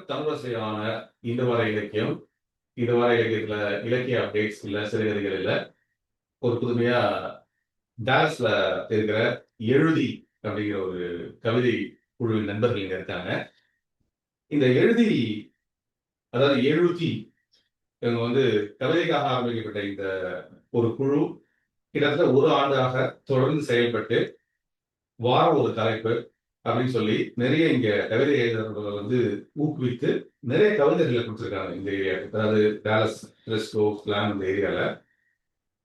தமிழசையான இந்த வார இலக்கியம், இந்த வார இலக்கியத்துல இலக்கிய அப்டேட்ஸ் இல்ல, சிறுகதைகள் இல்ல. ஒரு புதுமையா டாலஸ்ல இருக்கிற எழுதி அப்படிங்கிற ஒரு கவிதை குழுவின் நண்பர்கள் இங்க இருக்காங்க. இந்த எழுதி, அதாவது எழுதி, இவங்க கவிதைக்காக ஆரம்பிக்கப்பட்ட இந்த ஒரு குழு கிட்டத்தட்ட ஒரு ஆண்டாக தொடர்ந்து செயல்பட்டு வாரம் ஒரு தலைப்பு அப்படின்னு சொல்லி நிறைய இங்க கவிதை எழுதுறவர்களை ஊக்குவித்து நிறைய கவிதைகளை கொடுத்துருக்காங்க இந்த ஏரியாவுக்கு. அதாவது டாலஸ், பிரெஸ்கோ, பிளான் இந்த ஏரியால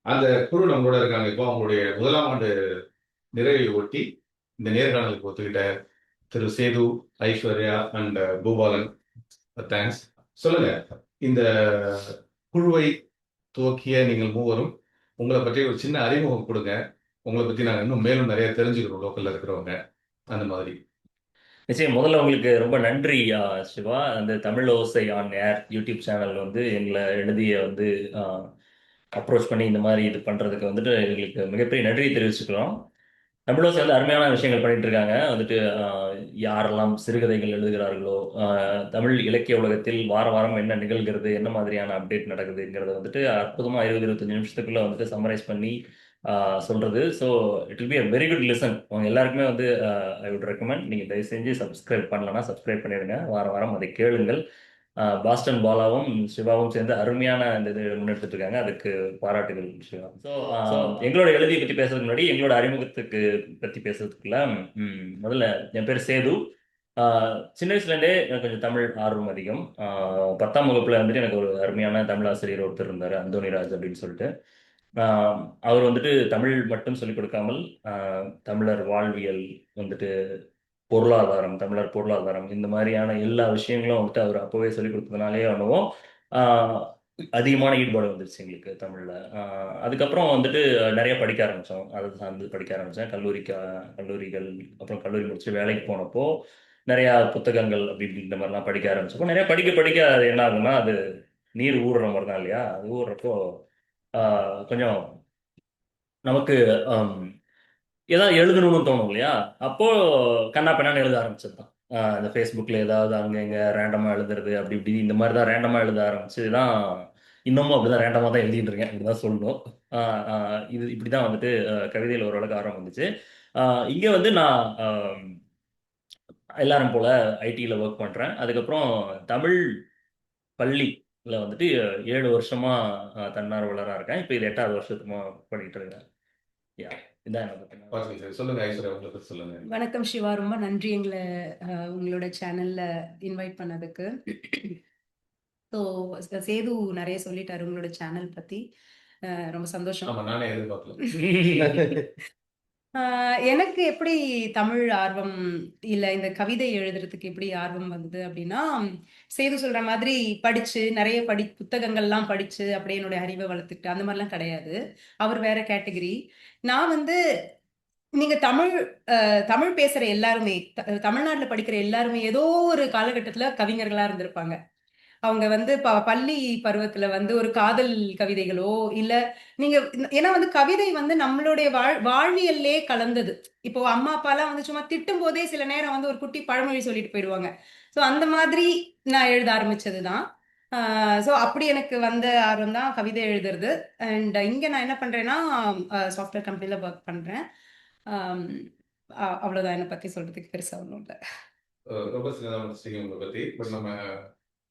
அந்த குழு நம்மளோட இருக்காங்க. இப்போ அவங்களுடைய முதலாம் ஆண்டு நிறைவை ஒட்டி இந்த நேர்காணலுக்கு ஒத்துக்கிட்ட திரு சேது, ஐஸ்வர்யா அண்ட் பூபாலன், தேங்க்ஸ். சொல்லுங்க, இந்த குழுவை துவக்கிய நீங்கள் மூவரும் உங்களை பற்றி ஒரு சின்ன அறிமுகம் கொடுங்க. உங்களை பத்தி நாங்கள் இன்னும் மேலும் நிறைய தெரிஞ்சுக்கிறோம், லோக்கல்ல இருக்கிறவங்க அந்த மாதிரி. நிச்சயம் முதல்ல உங்களுக்கு ரொம்ப நன்றி சிவா. அந்த தமிழ் ஓசை ஆன் ஏர் யூடியூப் சேனல் எங்களை எழுதிய அப்ரோச் பண்ணி இந்த மாதிரி இது பண்றதுக்கு எங்களுக்கு மிகப்பெரிய நன்றியை தெரிவிச்சுக்கிறோம். தமிழ் ஓசை அருமையான விஷயங்கள் பண்ணிட்டு இருக்காங்க. யாரெல்லாம் சிறுகதைகள் எழுதுகிறார்களோ, தமிழ் இலக்கிய உலகத்தில் வார வாரம் என்ன நிகழ்கிறது, என்ன மாதிரியான அப்டேட் நடக்குதுங்கிறத அற்புதமா 20-25 நிமிஷத்துக்குள்ள சம்மரைஸ் பண்ணி சொல்றது. So it will be a very good listen. அவங்க எல்லாருக்குமே ஐ வுட் ரெக்கமெண்ட் நீங்கள் தயவு செஞ்சு சப்ஸ்கிரைப் பண்ணலன்னா சப்ஸ்கிரைப் பண்ணிடுங்க. வார வாரம் அதை கேளுங்கள். பாஸ்டன் பாலாவும் சிவாவும் சேர்ந்து அருமையான இந்த இது முன்னெடுத்துட்டு இருக்காங்க. அதுக்கு பாராட்டுகள் சிவா. ஸோ எங்களோட எழுதியை பற்றி பேசுறதுக்கு முன்னாடி எங்களோட அறிமுகத்துக்கு பற்றி பேசுறதுக்குள்ள முதல்ல என் பேர் சேது. சின்ன வயசுலேருந்தே எனக்கு கொஞ்சம் தமிழ் ஆர்வம் அதிகம். 10ஆம் வகுப்புல எனக்கு ஒரு அருமையான தமிழ் ஆசிரியர் ஒருத்தர் இருந்தார், அந்தோணிராஜ் அப்படின்னு சொல்லிட்டு. அவர் தமிழ் மட்டும் சொல்லிக் கொடுக்காமல் தமிழர் வாழ்வியல், வந்துட்டு பொருளாதாரம், தமிழர் பொருளாதாரம், இந்த மாதிரியான எல்லா விஷயங்களும் அவர் அப்போவே சொல்லிக் கொடுத்ததுனாலே ஒன்றுவோம் அதிகமான ஈடுபாடு வந்துருச்சு எங்களுக்கு தமிழில். அதுக்கப்புறம் நிறைய படிக்க ஆரம்பித்தோம். அதை சார்ந்து படிக்க ஆரம்பித்தேன். கல்லூரிகள், அப்புறம் கல்லூரி முடிச்சு வேலைக்கு போனப்போ நிறையா புத்தகங்கள் அப்படி இப்படின்ற மாதிரிலாம் படிக்க ஆரம்பிச்சப்போ நிறைய படிக்க படிக்க அது என்ன ஆகுதுன்னா, அது நீர் ஊறுற மாதிரி தான் இல்லையா? அது ஊறுறப்போ கொஞ்சம் நமக்கு ஏதாவது எழுதணும்னு தோணும் இல்லையா? அப்போ கண்ணா பெண்ணான்னு எழுத ஆரம்பிச்சது தான். இந்த ஃபேஸ்புக்கில் ஏதாவது அங்கே இங்கே ரேண்டமாக எழுதுறது, அப்படி இப்படி இந்த மாதிரி தான் ரேண்டமாக எழுத ஆரம்பிச்சு தான் இன்னமும் அப்படி தான் ரேண்டமாக தான் எழுதிட்டு இருக்கேன், இப்படி தான் சொல்லணும். இது இப்படி தான் கவிதையில் ஓரளவுக்கு ஆர்வம் வந்துச்சு. இங்கே நான் எல்லாரும் போல ஐடியில் ஒர்க் பண்ணுறேன். அதுக்கப்புறம் தமிழ் பள்ளியில் 7 வருஷமா தன்னார்வலராக இருக்கேன். இப்போ இது 8வது வருஷத்துமா பண்ணிட்டு இருக்கேன். இதான் என்னை பத்தி. சொல்லுங்க ஐஸ்வர்யா, உங்களை பத்தி சொல்லுங்க. வணக்கம் சிவா, ரொம்ப நன்றி எங்களை உங்களோட சேனல்ல இன்வைட் பண்ணதுக்கு. ஸோ சேது நிறைய சொல்லிட்டாரு உங்களோட சேனல் பத்தி. ரொம்ப சந்தோஷம். ஆமா, நானே எதிர்பார்க்கல. எனக்கு எப்படி தமிழ் ஆர்வம் இல்ல இந்த கவிதை எழுதுறதுக்கு எப்படி ஆர்வம் வந்தது அப்படின்னா, சேது சொல்ற மாதிரி படிச்சு நிறைய புத்தகங்கள்லாம் படிச்சு அப்படியே என்னுடைய அறிவை வளர்த்துக்கிட்டு அந்த மாதிரிலாம் கிடையாது. அவர் வேற கேட்டகரி. நான் நீங்க தமிழ் பேசுற எல்லாருமே, தமிழ்நாட்டுல படிக்கிற எல்லாருமே ஏதோ ஒரு காலகட்டத்துல கவிஞர்களா இருந்திருப்பாங்க. அவங்க பள்ளி பருவத்துல ஒரு காதல் கவிதைகளோ இல்ல நீங்க ஏன்னா கவிதை நம்மளுடைய வாழ்வியல்லே கலந்தது. இப்போ அம்மா அப்பா எல்லாம் சும்மா திட்டும் போதே சில நேரம் ஒரு குட்டி பழமொழி சொல்லிட்டு போயிடுவாங்க. சோ அந்த மாதிரி நான் எழுத ஆரம்பிச்சதுதான். சோ அப்படி எனக்கு வந்த ஆர்வம் தான் கவிதை எழுதுறது. அண்ட் இங்க நான் என்ன பண்றேன்னா, சாஃப்ட்வேர் கம்பெனில ஒர்க் பண்றேன். அவ்வளவுதான், என்னை பத்தி சொல்றதுக்கு பெருசா ஒண்ணும் இல்ல. ரொம்ப சின்னதா முடிச்சிட்டீங்க உங்களை பத்தி. பட் நம்ம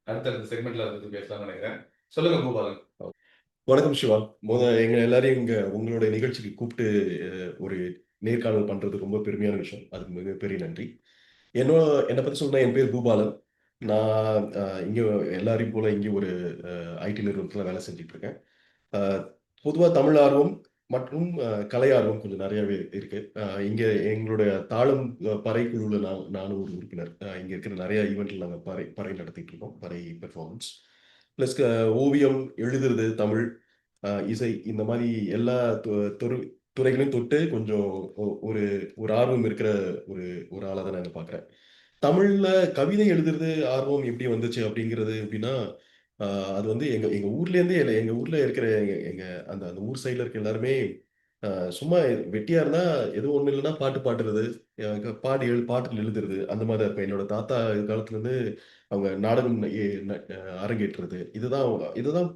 அடுத்தடுத்த செக்மெண்ட்ல அதை பத்தி பேசலாம்னு நினைக்கிறேன். சொல்லுங்க பூபாலன். வணக்கம் சிவா. எங்க எல்லாரையும் இங்க உங்களுடைய நிகழ்ச்சிக்கு கூப்பிட்டு ஒரு நேர்காணல் பண்றது ரொம்ப பெருமையான விஷயம். அதுக்கு மிகப்பெரிய நன்றி. என்னை பத்தி சொன்னா, என் பேர் பூபாலன். நான் இங்க எல்லாரையும் போல இங்க ஒரு ஐடி நிறுவனத்துல வேலை செஞ்சுட்டு இருக்கேன். பொதுவா தமிழ் ஆர்வம் மற்றும் கலை ஆர்வம் கொஞ்சம் நிறையவே இருக்கு. இங்க எங்களுடைய தாளம் பறை குழுவில் நானும் ஒரு உறுப்பினர். இங்க இருக்கிற நிறைய ஈவெண்ட்ல நாங்கள் பறை நடத்திட்டு இருக்கோம், பறை பெர்ஃபார்மன்ஸ். பிளஸ் ஓவியம், எழுதுறது, தமிழ், இசை, இந்த மாதிரி எல்லா துறைகளையும் தொட்டு கொஞ்சம் ஒரு ஒரு ஆர்வம் இருக்கிற ஒரு ஆளாக தான் நான் பார்க்குறேன். தமிழ்ல கவிதை எழுதுறது ஆர்வம் எப்படி வந்துச்சு அப்படிங்கிறது எப்படின்னா, அது எங்க ஊர்லேருந்தே எங்க ஊர்ல இருக்கிற எங்க அந்த அந்த ஊர் சைடில் இருக்க எல்லாருமே சும்மா வெட்டியா இருந்தா எதுவும் ஒண்ணு இல்லைன்னா பாட்டு பாடுறது, பாட்டு எழுதுறது அந்த மாதிரி தான் இருக்கும். என்னோட தாத்தா காலத்துல இருந்து அவங்க நாடகம் அரங்கேற்றுறது இதுதான்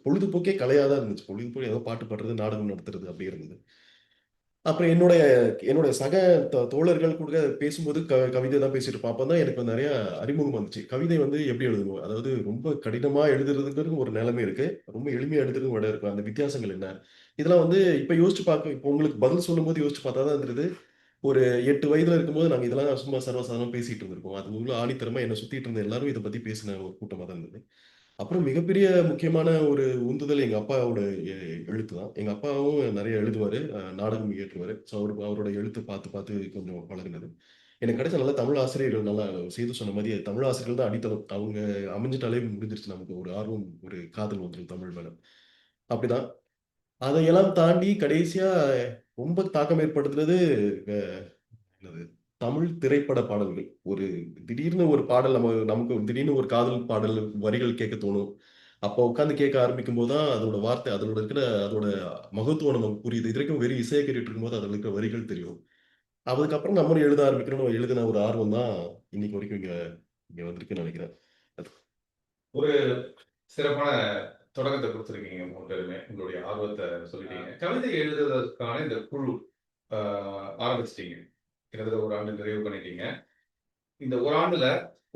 பொழுதுபோக்கே கலையா தான் இருந்துச்சு. பொழுதுபோக்கு ஏதோ பாட்டு பாடுறது, நாடகம் நடத்துறது அப்படி இருந்தது. அப்புறம் என்னுடைய என்னுடைய சக தோழர்கள் கூட பேசும்போது கவிதை தான் பேசிட்டு இருப்போம். அப்பதான் எனக்கு நிறைய அறிமுகம் வந்துச்சு. கவிதை வந்து எப்படி எழுதணும், அதாவது ரொம்ப கடினமா எழுதுறதுங்கிறது ஒரு நிலைமை இருக்கு, ரொம்ப எளிமையா எழுதுறது விட இருக்கும். அந்த வித்தியாசங்கள் என்ன, இதெல்லாம் வந்து இப்ப யோசிச்சு பார்க்க, இப்போ உங்களுக்கு பதில் சொல்லும்போது யோசிச்சு பார்த்தா தான் இருந்தது. ஒரு 8 வயதுல இருக்கும்போது நாங்க இதெல்லாம் சும்மா சர்வசாதாரணமா பேசிட்டு இருந்திருக்கோம். அது உள்ள ஆணித்தரமா என்ன சுத்திட்டு இருந்த எல்லாரும் இதை பத்தி பேசின ஒரு கூட்டமா தான் இருந்தது. அப்புறம் மிகப்பெரிய முக்கியமான ஒரு உந்துதல் எங்க அப்பாவோட எழுத்து தான். எங்க அப்பாவும் நிறைய எழுதுவாரு, நாடகம் இயற்றுவாரு. ஸோ அவரோட எழுத்து பார்த்து பார்த்து கொஞ்சம் பழகுனது. எனக்கு கிடைச்ச நல்ல தமிழ் ஆசிரியர்கள், நல்லா செய்து சொன்ன மாதிரி தமிழ் ஆசிரியர்கள் தான் அடித்தளம். அவங்க அமைஞ்சிட்டாலே முடிஞ்சிருச்சு, நமக்கு ஒரு ஆர்வம், ஒரு காதல் வந்துடும் தமிழ் மேல. அப்படிதான். அதையெல்லாம் தாண்டி கடைசியா ரொம்ப தாக்கம் ஏற்படுத்துனது என்னது, தமிழ் திரைப்பட பாடல்கள். ஒரு திடீர்னு ஒரு பாடல் நமக்கு திடீர்னு ஒரு காதல் பாடல் வரிகள் கேட்க தோணும். அப்போ உட்காந்து கேட்க ஆரம்பிக்கும் போது தான் அதோட வார்த்தை, அதோட மகத்துவம் நமக்கு புரியுது. இது வரைக்கும் வெறும் இசையை கேட்டுட்டு இருக்கும்போது அதில் இருக்கிற வரிகள் தெரியும். அதுக்கப்புறம் நம்மளும் எழுத ஆரம்பிக்கணும், எழுதின ஒரு ஆர்வம் தான் இன்னைக்கு வரைக்கும் இங்க இங்க வந்திருக்குன்னு நினைக்கிறேன். ஒரு சிறப்பான தொடக்கத்தை கொடுத்துருக்கீங்க. 3 பேருமே உங்களுடைய ஆர்வத்தை சொல்லிட்டீங்க. கவிதை எழுதுவதற்கான இந்த குழு ஆரம்பிச்சிட்டீங்க. கிட்டத்தட்ட ஒரு ஆண்டு நிறைவு பண்ணிட்டீங்க. இந்த ஒரு ஆண்டுல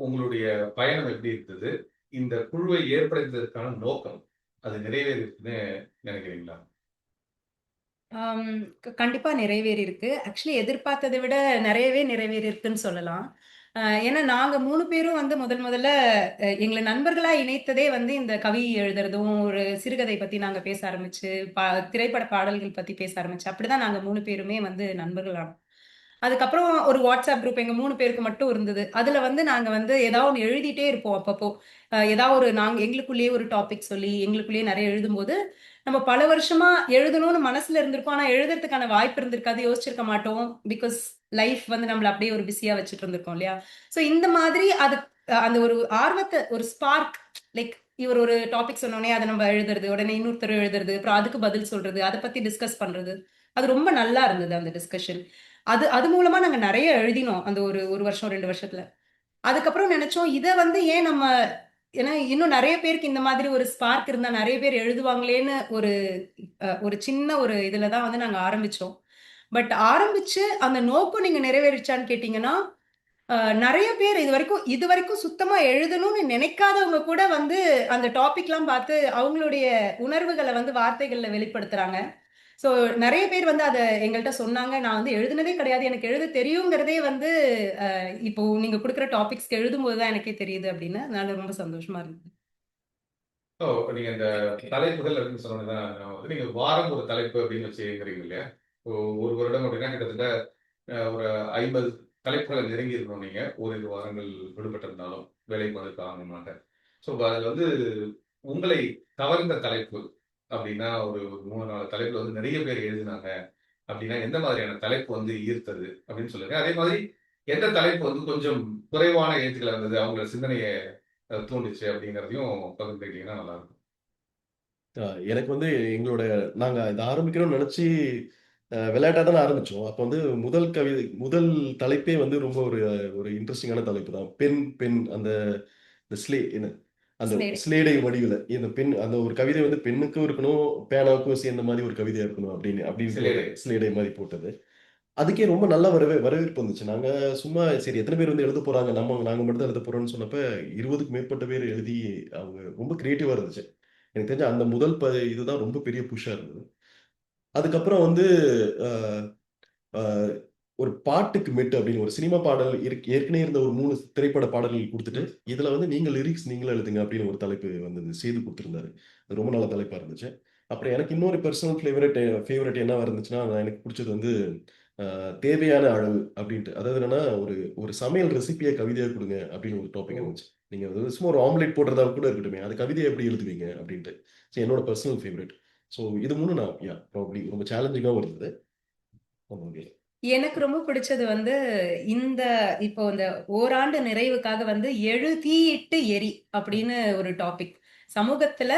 உங்களுடைய பயணம் எப்படி இருந்தது? இந்த குழுவை ஏற்படுத்துவதற்கான நோக்கம் அது நிறைவேறிருக்குன்னு நினைக்கிறீங்களா? கண்டிப்பா நிறைவேறி இருக்கு. ஆக்சுவலி எதிர்பார்த்ததை விட நிறையவே நிறைவேறி இருக்குன்னு சொல்லலாம். ஏன்னா நாங்க 3 பேரும் வந்து முதல்ல எங்கள நண்பர்களா இணைத்ததே வந்து இந்த கவி எழுதுறதும், ஒரு சிறுகதை பத்தி நாங்க பேச ஆரம்பிச்சு, திரைப்பட பாடல்கள் பத்தி பேச ஆரம்பிச்சு, அப்படிதான் நாங்க 3 பேருமே வந்து நண்பர்களானோம். அதுக்கப்புறம் ஒரு வாட்ஸ்அப் குரூப் எங்க 3 பேருக்கு மட்டும் இருந்தது. அதுல வந்து நாங்க வந்து ஏதாவது ஒண்ணு எழுதிட்டே இருப்போம் அப்பப்போ. ஏதாவது ஒரு நாங்க எங்களுக்குள்ளேயே ஒரு டாபிக் சொல்லி, எங்களுக்குள்ளேயே நெறைய எழுதும்போது, நம்ம பல வருஷமா எழுதணும்னு மனசுல இருந்திருக்கும். ஆனா எழுதுறதுக்கான வாய்ப்பு இருந்திருக்காது. யோசிச்சிருக்க மாட்டோம். பிகாஸ் லைஃப் வந்து நம்மள அப்படியே ஒரு பிஸியா வச்சுட்டு இருந்திருக்கோம் இல்லையா? சோ இந்த மாதிரி அது அந்த ஒரு ஆர்வத்த, ஒரு ஸ்பார்க், லைக் இவர் ஒரு டாபிக் சொன்னோனே அத நம்ம எழுதுறது, உடனே இன்னொருத்தர் எழுதுறது, அப்புறம் அதுக்கு பதில் சொல்றது, அத பத்தி டிஸ்கஸ் பண்றது. அது ரொம்ப நல்லா இருந்தது அந்த டிஸ்கஷன். அது அது மூலமா நாங்க நெறைய எழுதினோம். அந்த ஒரு 1 வருஷம், 2 வருஷத்துல. அதுக்கப்புறம் நெனச்சோம், இத வந்து ஏன் நம்ம, ஏன்னா இன்னும் நெறைய பேருக்கு இந்த மாதிரி ஒரு ஸ்பார்க் இருந்தா நெறைய பேர் எழுதுவாங்களேன்னு ஒரு சின்ன ஒரு இதுல தான் வந்து நாங்க ஆரம்பிச்சோம். பட் ஆரம்பிச்சு அந்த நோக்கம் நீங்க நிறைவேறிச்சான்னு கேட்டீங்கன்னா, அ நெறைய பேர் இதுவரைக்கும் சுத்தமா எழுதணும்னு நினைக்காதவங்க கூட வந்து அந்த டாபிக்லாம் பார்த்து அவங்களுடைய உணர்வுகள வந்து வார்த்தைகள்ல வெளிப்படுத்துறாங்க. ஸோ நெறைய பேர் வந்து அத எங்கள்ட்ட சொன்னாங்க. நான் வந்து எழுதுனதே கிடையாது. எனக்கு எழுத தெரியுங்கிறதே வந்து இப்போ நீங்க குடுக்குற டாபிக்ஸ்க்கு எழுதும்போது தான் எனக்கே தெரியுது அப்படின்னு. அதனால ரொம்ப சந்தோஷமா இருந்தது. ஓ! நீங்க இந்த தலைப்புகள் அப்படின்னு சொன்னோனே தான் வந்து நீங்க வாரம் ஒரு தலைப்பு அப்படின்னு வச்சுக்கிறீங்க இல்லையா? ஒரு வருடம் அப்படின்னா கிட்டத்தட்ட ஒரு 50 தலைப்புகள நெருங்கி இருக்கணும் நீங்க. ஓரிரு வாரங்கள் விடுபட்டிருந்தாலும், வேலை பளு காரணமாக. ஸோ அதுல வந்து உங்களை கவர்ந்த தலைப்பு அப்படின்னா, ஒரு 3, 4 தலைப்புல வந்து நிறைய பேர் எழுதினாங்க அப்படின்னா, எந்த மாதிரியான தலைப்பு வந்து ஈர்த்தது அப்படின்னு சொல்லுங்க. அதே மாதிரி எந்த தலைப்பு வந்து கொஞ்சம் குறைவான எழுத்துக்களா இருந்தது, அவங்களோட சிந்தனைய தூண்டுச்சு அப்படிங்கிறதையும் பகிர்ந்துக்கிட்டீங்கன்னா நல்லாருக்கும். எனக்கு வந்து நாங்க இதை ஆரம்பிக்கணும்னு நினைச்சு விளையாட்டா தான் ஆரம்பிச்சோம். அப்போ வந்து முதல் தலைப்பே வந்து ரொம்ப ஒரு ஒரு இன்ட்ரெஸ்டிங்கான தலைப்பு தான். பெண் பெண் அந்த இந்த ஸ்லே என்ன அந்த ஸ்லேடை. ஸ்லேடை வடிவில் இந்த பெண், அந்த ஒரு கவிதை வந்து பெண்ணுக்கும் இருக்கணும், பேனாவுக்கும் சேர்ந்த மாதிரி ஒரு கவிதையா இருக்கணும் அப்படின்னு சிலேடை. ஸ்லேடை மாதிரி போட்டது. அதுக்கே ரொம்ப நல்ல வரவேற்பு வந்துச்சு. நாங்க சும்மா சரி எத்தனை பேர் வந்து எழுத போறாங்க, நாங்க மட்டும் தான் எழுத போறோம்னு சொன்னப்ப 20க்கும் மேற்பட்ட பேர் எழுதி அவங்க ரொம்ப கிரியேட்டிவா இருந்துச்சு. எனக்கு தெரிஞ்ச அந்த முதல் இதுதான் ரொம்ப பெரிய புஷ்ஷா இருந்தது. அதுக்கப்புறம் வந்து அஹ், அஹ், ஒரு பாட்டுக்கு மெட்டு அப்படின்னு ஒரு சினிமா பாடல் ஏற்கனவே இருந்த ஒரு 3 திரைப்பட பாடல்கள் கொடுத்துட்டு, இதுல வந்து நீங்க லிரிக்ஸ் நீங்களே எழுதுங்க அப்படின்னு ஒரு தலைப்பு வந்து செய்து கொடுத்திருந்தாரு. அது ரொம்ப நல்ல தலைப்பா இருந்துச்சு. அப்புறம் எனக்கு இன்னொரு பர்சனல் ஃபேவரட் என்னவா இருந்துச்சுன்னா, எனக்கு பிடிச்சது வந்து தேவையான அளவு அப்படின்ட்டு. அதாவது என்னன்னா, ஒரு ஒரு சமையல் ரெசிபியை கவிதையா கொடுங்க அப்படின்னு ஒரு டாபிக் ஓ! இருந்துச்சு. நீங்க வந்து சும்மா ஒரு ஆம்லெட் போடுறதா கூட இருக்கட்டுமே, அது கவிதையை எப்படி எழுதுவீங்க அப்படின்ட்டு. ஸோ என்னோட பர்சனல் ஃபேவரட். ஸோ இது மூணும் நான் ப்ராபப்ளி ரொம்ப சேலஞ்சிங்காகவும் இருந்தது. ஆமாங்க. எனக்கு ரொம்ப பிடிச்சது வந்து இந்த இப்போ இந்த ஓராண்டு நிறைவுக்காக வந்து "எழு தீயிட்டு எரி" அப்படின்னு ஒரு டாபிக். சமூகத்துல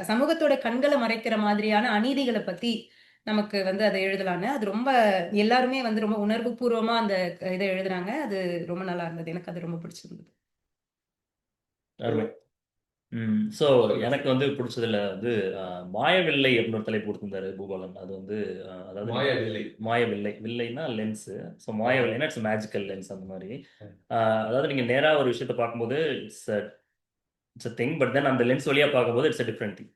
சமூகத்தோட கண்கள மறைக்கிற மாதிரியான அநீதிகள பத்தி நமக்கு வந்து அதை எழுதலான்னு. அது ரொம்ப எல்லாருமே வந்து ரொம்ப உணர்வு பூர்வமா அந்த இதை எழுதுனாங்க. அது ரொம்ப நல்லா இருந்தது. எனக்கு அது ரொம்ப பிடிச்சிருந்தது. அருமை. ஸோ எனக்கு வந்து பிடிச்சதுல வந்து மாயவில்லை அப்படின்னு ஒரு தலைப்பு கொடுத்திருந்தாரு பூபாலன். அது வந்து அதாவது மாயவில்லை. மாயவில்லை, வில்லைனா லென்ஸு. ஸோ மாயவில்லைனா இட்ஸ் மேஜிக்கல் லென்ஸ் அந்த மாதிரி. ம். அதாவது நீங்கள் நேராக ஒரு விஷயத்தை பார்க்கும்போது it's a thing, but then அந்த லென்ஸ் வழியாக பார்க்கும்போது it's a different thing.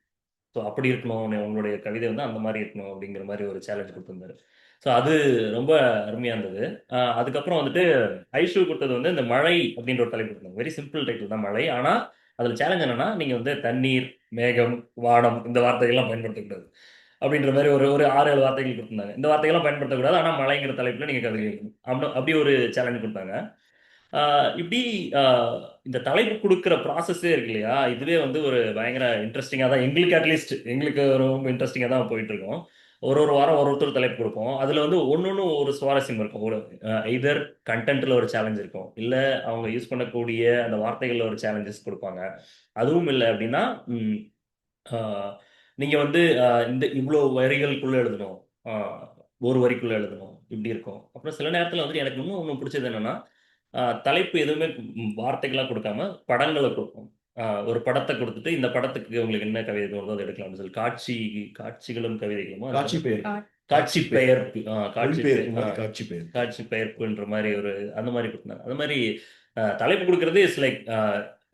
So அப்படி இருக்கணும், உங்களுடைய கவிதை வந்து அந்த மாதிரி இருக்கணும் அப்படிங்கிற மாதிரி ஒரு சேலஞ்ச் கொடுத்துருந்தாரு. ஸோ அது ரொம்ப அருமையாக இருந்தது. அதுக்கப்புறம் வந்துட்டு ஐஷு கொடுத்தது வந்து இந்த மழை அப்படின்ற ஒரு தலைப்பு கொடுத்தாங்க. வெரி சிம்பிள் டைட்டில் தான் மழை. ஆனால் அதில் சேலஞ்ச் என்னன்னா, நீங்கள் வந்து தண்ணீர், மேகம், வானம் இந்த வார்த்தைகள்லாம் பயன்படுத்தக்கூடாது அப்படின்ற மாதிரி ஒரு ஒரு 6-7 வார்த்தைகள் கொடுத்துருந்தாங்க. இந்த வார்த்தைகள்லாம் பயன்படுத்தக்கூடாது, ஆனால் மழைங்கிற தலைப்பில் நீங்கள் கவிதை எழுதணும். அப்படி ஒரு சேலஞ்ச் கொடுத்தாங்க. இப்படி இந்த தலைப்பு கொடுக்குற ப்ராசஸே இருக்கு இல்லையா, இதுவே வந்து ஒரு பயங்கர இன்ட்ரெஸ்டிங்காக தான் எங்களுக்கு, அட்லீஸ்ட் எங்களுக்கு ரொம்ப இன்ட்ரெஸ்டிங்காக தான் போயிட்டு இருக்கோம். ஒரு ஒரு வாரம் ஒருத்தர் தலைப்பு கொடுப்போம். அதில் வந்து ஒன்று ஒரு சுவாரஸ்யம் இருக்கும். ஒரு எய்தர் கண்டென்ட்டில் ஒரு சேலஞ்ச் இருக்கும், இல்லை அவங்க யூஸ் பண்ணக்கூடிய அந்த வார்த்தைகளில் ஒரு சேலஞ்சஸ் கொடுப்பாங்க. அதுவும் இல்லை அப்படின்னா நீங்கள் வந்து இந்த இவ்வளோ வரிகளுக்குள்ளே எழுதணும், ஒரு வரிக்குள்ளே எழுதணும், இப்படி இருக்கும். அப்புறம் சில நேரத்தில் வந்து எனக்கு இன்னும் ஒன்று பிடிச்சது என்னென்னா, தலைப்பு எதுவுமே வார்த்தைகளாக கொடுக்காம படங்களை கொடுக்கும். ஒரு படத்தை கொடுத்துட்டு இந்த படத்துக்கு உங்களுக்கு என்ன கவிதை தோணுதோ அதை எடுக்கலாம்னு சொல்லி காட்சிகளும் கவிதைகளுமோ காட்சி பெயர், காட்சி பெயர்ப்பு, காட்சி மொழிபெயர் மாதிரி காட்சி பெயர். காட்சி பெயர்ப்புன்ற மாதிரி ஒரு அந்த மாதிரி கொடுத்தாங்க. அந்த மாதிரி தலைப்பு கொடுக்கறது இஸ் லைக்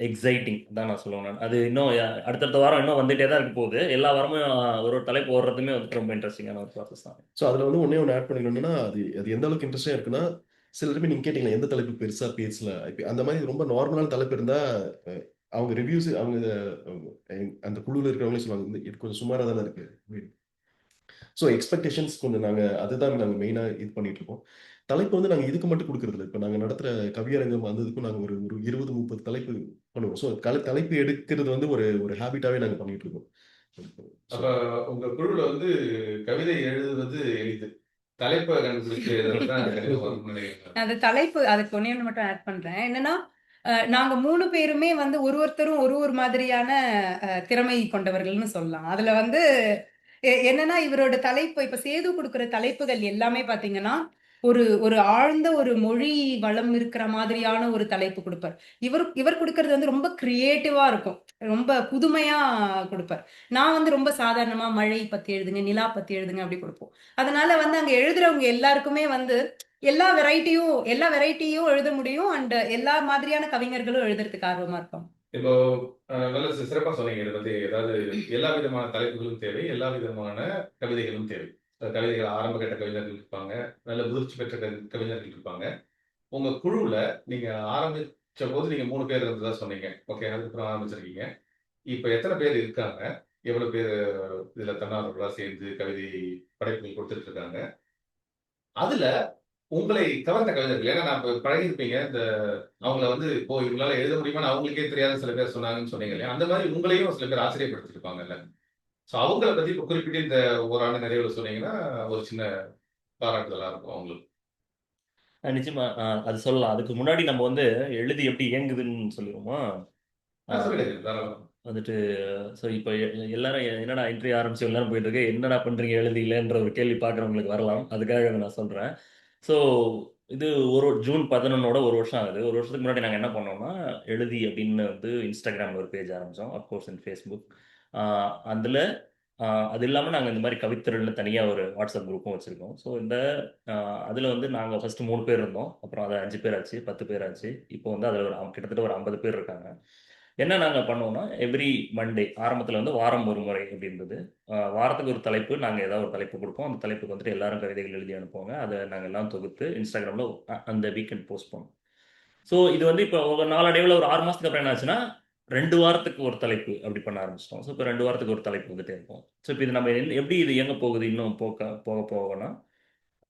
எக்ஸைட்டிங் தான் நான் சொல்லுவேன். நான் அது இன்னும் அடுத்தடுத்த வாரம் இன்னும் வந்துட்டே தான் இருக்க போகுது. எல்லா வாரமும் ஒரு ஒரு தலைப்பு ஓடுறதுமே வந்து ரொம்ப இன்ட்ரெஸ்டிங்கான ஒரு ப்ராசஸ் தான். ஸோ அதில் வந்து ஒன்றே ஒன்று ஆட் பண்ணிடணும்னா, அது அது எந்த அளவுக்கு இன்ட்ரெஸ்டாக இருக்குன்னா, சில பேர் நீங்கள் கேட்டீங்களா எந்த தலைப்பு பெருசாக பேசல, இப்போ அந்த மாதிரி ரொம்ப நார்மலான தலைப்பு இருந்தால் அவங்க ரிவ்யூஸ் அவங்க அந்த குழுவில் இருக்கிறவங்களே சொல்லுவாங்க, இது கொஞ்சம் சுமாராக தானே இருக்கு. ஸோ எக்ஸ்பெக்டேஷன்ஸ் கொஞ்சம் அதுதான் நாங்கள் மெயினாக இது பண்ணிட்டு இருக்கோம். தலைப்பு வந்து நாங்கள் இதுக்கு மட்டும் கொடுக்கறதில்ல. இப்போ நாங்கள் நடத்துகிற கவியரங்கம் வந்ததுக்கும் நாங்கள் ஒரு ஒரு 20-30 தலைப்பு பண்ணுவோம். ஸோ தலைப்பு எடுக்கிறது வந்து ஒரு ஒரு ஹேபிட்டாகவே நாங்கள் பண்ணிட்டு இருக்கோம். அப்ப உங்க குழுல வந்து கவிதை எழுதுவது எளிது, தலைப்பை கண்டுபிடிச்சு எழுதுறது தான் கடினம் நினைக்கிறேன். அந்த தலைப்பு அதுக்கு ஒண்ணே ஒன்று மட்டும் ஆட் பண்றேன். என்னன்னா நாங்க 3 பேருமே வந்து ஒருத்தரும் ஒரு மாதிரியான திறமை கொண்டவர்கள்னு சொல்லலாம். அதுல வந்து என்னன்னா இவரோட தலைப்பு இப்ப சேது கொடுக்கிற தலைப்புகள் எல்லாமே பாத்தீங்கன்னா ஒரு ஒரு ஆழ்ந்த ஒரு மொழி வளம் இருக்கிற மாதிரியான ஒரு தலைப்பு கொடுப்பார். இவர் கொடுக்கறது வந்து ரொம்ப கிரியேட்டிவா இருக்கும், ரொம்ப புதுமையா கொடுப்பார். நான் வந்து ரொம்ப சாதாரணமா மழை பத்தி எழுதுங்க, நிலா பத்தி எழுதுங்க அப்படி கொடுப்போம். அதனால வந்து அங்க எழுதுறவங்க எல்லாருக்குமே வந்து எல்லா வெரைட்டியும் எழுத முடியும். அண்ட் எல்லா மாதிரியான கவிஞர்களும் எழுதுறதுக்கு ஆர்வமா இருப்பாங்க. இப்போ நல்ல சிறப்பா சொன்னீங்க. இதை பத்தி ஏதாவது எல்லா விதமான தலைப்புகளும் தேவை, எல்லா விதமான கவிதைகளும் தேவை. கவிதைகள் ஆரம்ப கட்ட கவிஞர்கள் இருப்பாங்க, நல்ல முதிர்ச்சி பெற்ற கவிஞர்கள் இருப்பாங்க. உங்க குழுவுல நீங்க ஆரம்பிச்ச போது நீங்க 3 பேர் இருந்ததா சொன்னீங்க. ஓகே, அதுக்கப்புறம் ஆரம்பிச்சிருக்கீங்க. இப்ப எத்தனை பேர் இருக்காங்க? எவ்வளவு பேர் இதுல தன்னார்வலர்களா சேர்ந்து கவிதை படைப்புகள் கொடுத்துட்டு இருக்காங்க? அதுல உங்களை கவர்ந்த கவிஞர்கள், ஏன்னா நான் பழகிருப்பீங்க, இந்த அவங்கள வந்து இப்போ இவங்களால எழுத முடியுமான்னு அவங்களுக்கே தெரியாத சில பேர் சொன்னாங்கன்னு சொன்னீங்க இல்லையா, அந்த மாதிரி உங்களையும் சில பேர் ஆச்சரியப்படுத்திருப்பாங்கல்ல. ஸோ அவங்கள பத்தி இப்போ குறிப்பிட்டு இந்த ஒரு ஆண்டு நிறைவுல சொன்னீங்கன்னா ஒரு சின்ன பாராட்டுதலா இருக்கும் அவங்களுக்கு. நிச்சயமா அது சொல்லலாம். அதுக்கு முன்னாடி நம்ம வந்து எழுதி எப்படி இயங்குதுன்னு சொல்லிடுவோமா? சொல்லிடுங்க, தாராளமா. வந்துட்டு ஸோ இப்போ எல்லாரும் என்னடா இன்டர்வியூ ஆரம்பிச்சு எல்லாரும் போயிட்டு இருக்கு, என்னடா பண்றீங்க எழுதியிலன்ற ஒரு கேள்வி பார்க்குறவங்களுக்கு வரலாம். அதுக்காக அதை நான் சொல்றேன். ஸோ இது ஜூன் 11ஓட ஒரு வருஷம் ஆகுது. ஒரு வருஷத்துக்கு முன்னாடி நாங்கள் என்ன பண்ணோம்னா, எழுதி அப்படின்னு வந்து இன்ஸ்டாகிராமில் ஒரு பேஜ் ஆரம்பித்தோம், அப்கோர்ஸ் இன் ஃபேஸ்புக். அதில் அது இல்லாமல் நாங்கள் இந்த மாதிரி கவித்திரல்னு தனியாக ஒரு வாட்ஸ்அப் குரூப்பும் வச்சுருக்கோம். ஸோ அதில் வந்து நாங்கள் ஃபஸ்ட்டு 3 பேர் இருந்தோம், அப்புறம் அது 5 பேர் ஆச்சு, 10 பேர் ஆச்சு. இப்போ வந்து அதில் கிட்டத்தட்ட ஒரு 50 பேர் இருக்காங்க. என்ன நாங்கள் பண்ணோம்னா, எவ்ரி மண்டே ஆரம்பத்தில் வந்து வாரம் ஒரு முறை அப்படி இருந்தது. வாரத்துக்கு ஒரு தலைப்பு, நாங்கள் ஏதாவது ஒரு தலைப்பு கொடுப்போம். அந்த தலைப்புக்கு வந்துட்டு எல்லாரும் கவிதைகள் எழுதி அனுப்புவாங்க. அதை நாங்கள் எல்லாம் தொகுத்து இன்ஸ்டாகிராமில் அந்த வீக்கெண்ட் போஸ்ட் பண்ணோம். ஸோ இது வந்து இப்போ ஒரு நாளடைவில் ஒரு 6 மாதத்துக்கு அப்புறம் என்ன ஆச்சுன்னா, 2 வாரத்துக்கு ஒரு தலைப்பு அப்படி பண்ண ஆரம்பிச்சிட்டோம். ஸோ இப்போ 2 வாரத்துக்கு ஒரு தலைப்பு வந்துட்டே இருக்கும். ஸோ இப்போ இது நம்ம எப்படி இது எங்கே போகுது இன்னும் போக போகனா,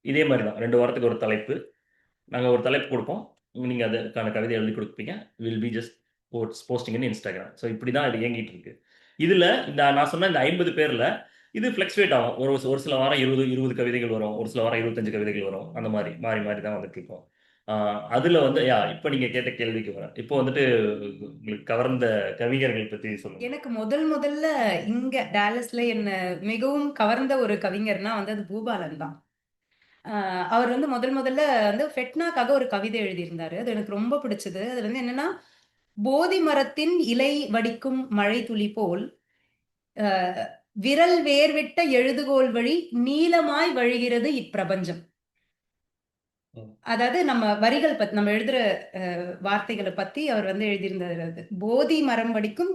இதே மாதிரி தான் 2 வாரத்துக்கு ஒரு தலைப்பு. நாங்கள் ஒரு தலைப்பு கொடுப்போம், நீங்கள் அதுக்கான கவிதை எழுதி கொடுப்பீங்க. Will be just posting in Instagram. So இப்படி தான் இது இயங்கிட்டு இருக்கு. இதில் நான் சொன்ன இந்த 50 பேரில் இது ஃப்ளக்சுவேட் ஆகும். ஒரு சில வாரம் 20 கவிதைகள் வரும், ஒரு சில வாரம் 25 கவிதைகள் வரும். அந்த மாதிரி மாறி மாறி தான் வந்துட்டு இருக்கோம். அதுல வந்து இப்ப நீங்க கேட்ட கேள்விக்கு வரேன். இப்போ வந்துட்டு உங்களுக்கு கவர்ந்த கவிஞர்கள் பத்தி சொல்லுங்க. எனக்கு முதல்ல இங்க டாலஸ்ல என்ன மிகவும் கவர்ந்த ஒரு கவிஞர்னா வந்து அது பூபாலன் தான். அவர் வந்து முதல்ல வந்து ஃபெட்னாக்காக ஒரு கவிதை எழுதியிருந்தாரு. அது எனக்கு ரொம்ப பிடிச்சது. அது வந்து என்னன்னா, போதி மரத்தின் இலை வடிக்கும் மழை துளி போல் அஹ், விரல் வேர்விட்ட எழுதுகோல் வழி நீளமாய் வழிகிறது இப்பிரபஞ்சம். ம். அதாவது நம்ம வரிகள் பத்தி நம்ம எழுதுற வார்த்தைகளை பத்தி அவர் வந்து எழுதியிருந்தாரு. அது போதி மரம் வடிக்கும்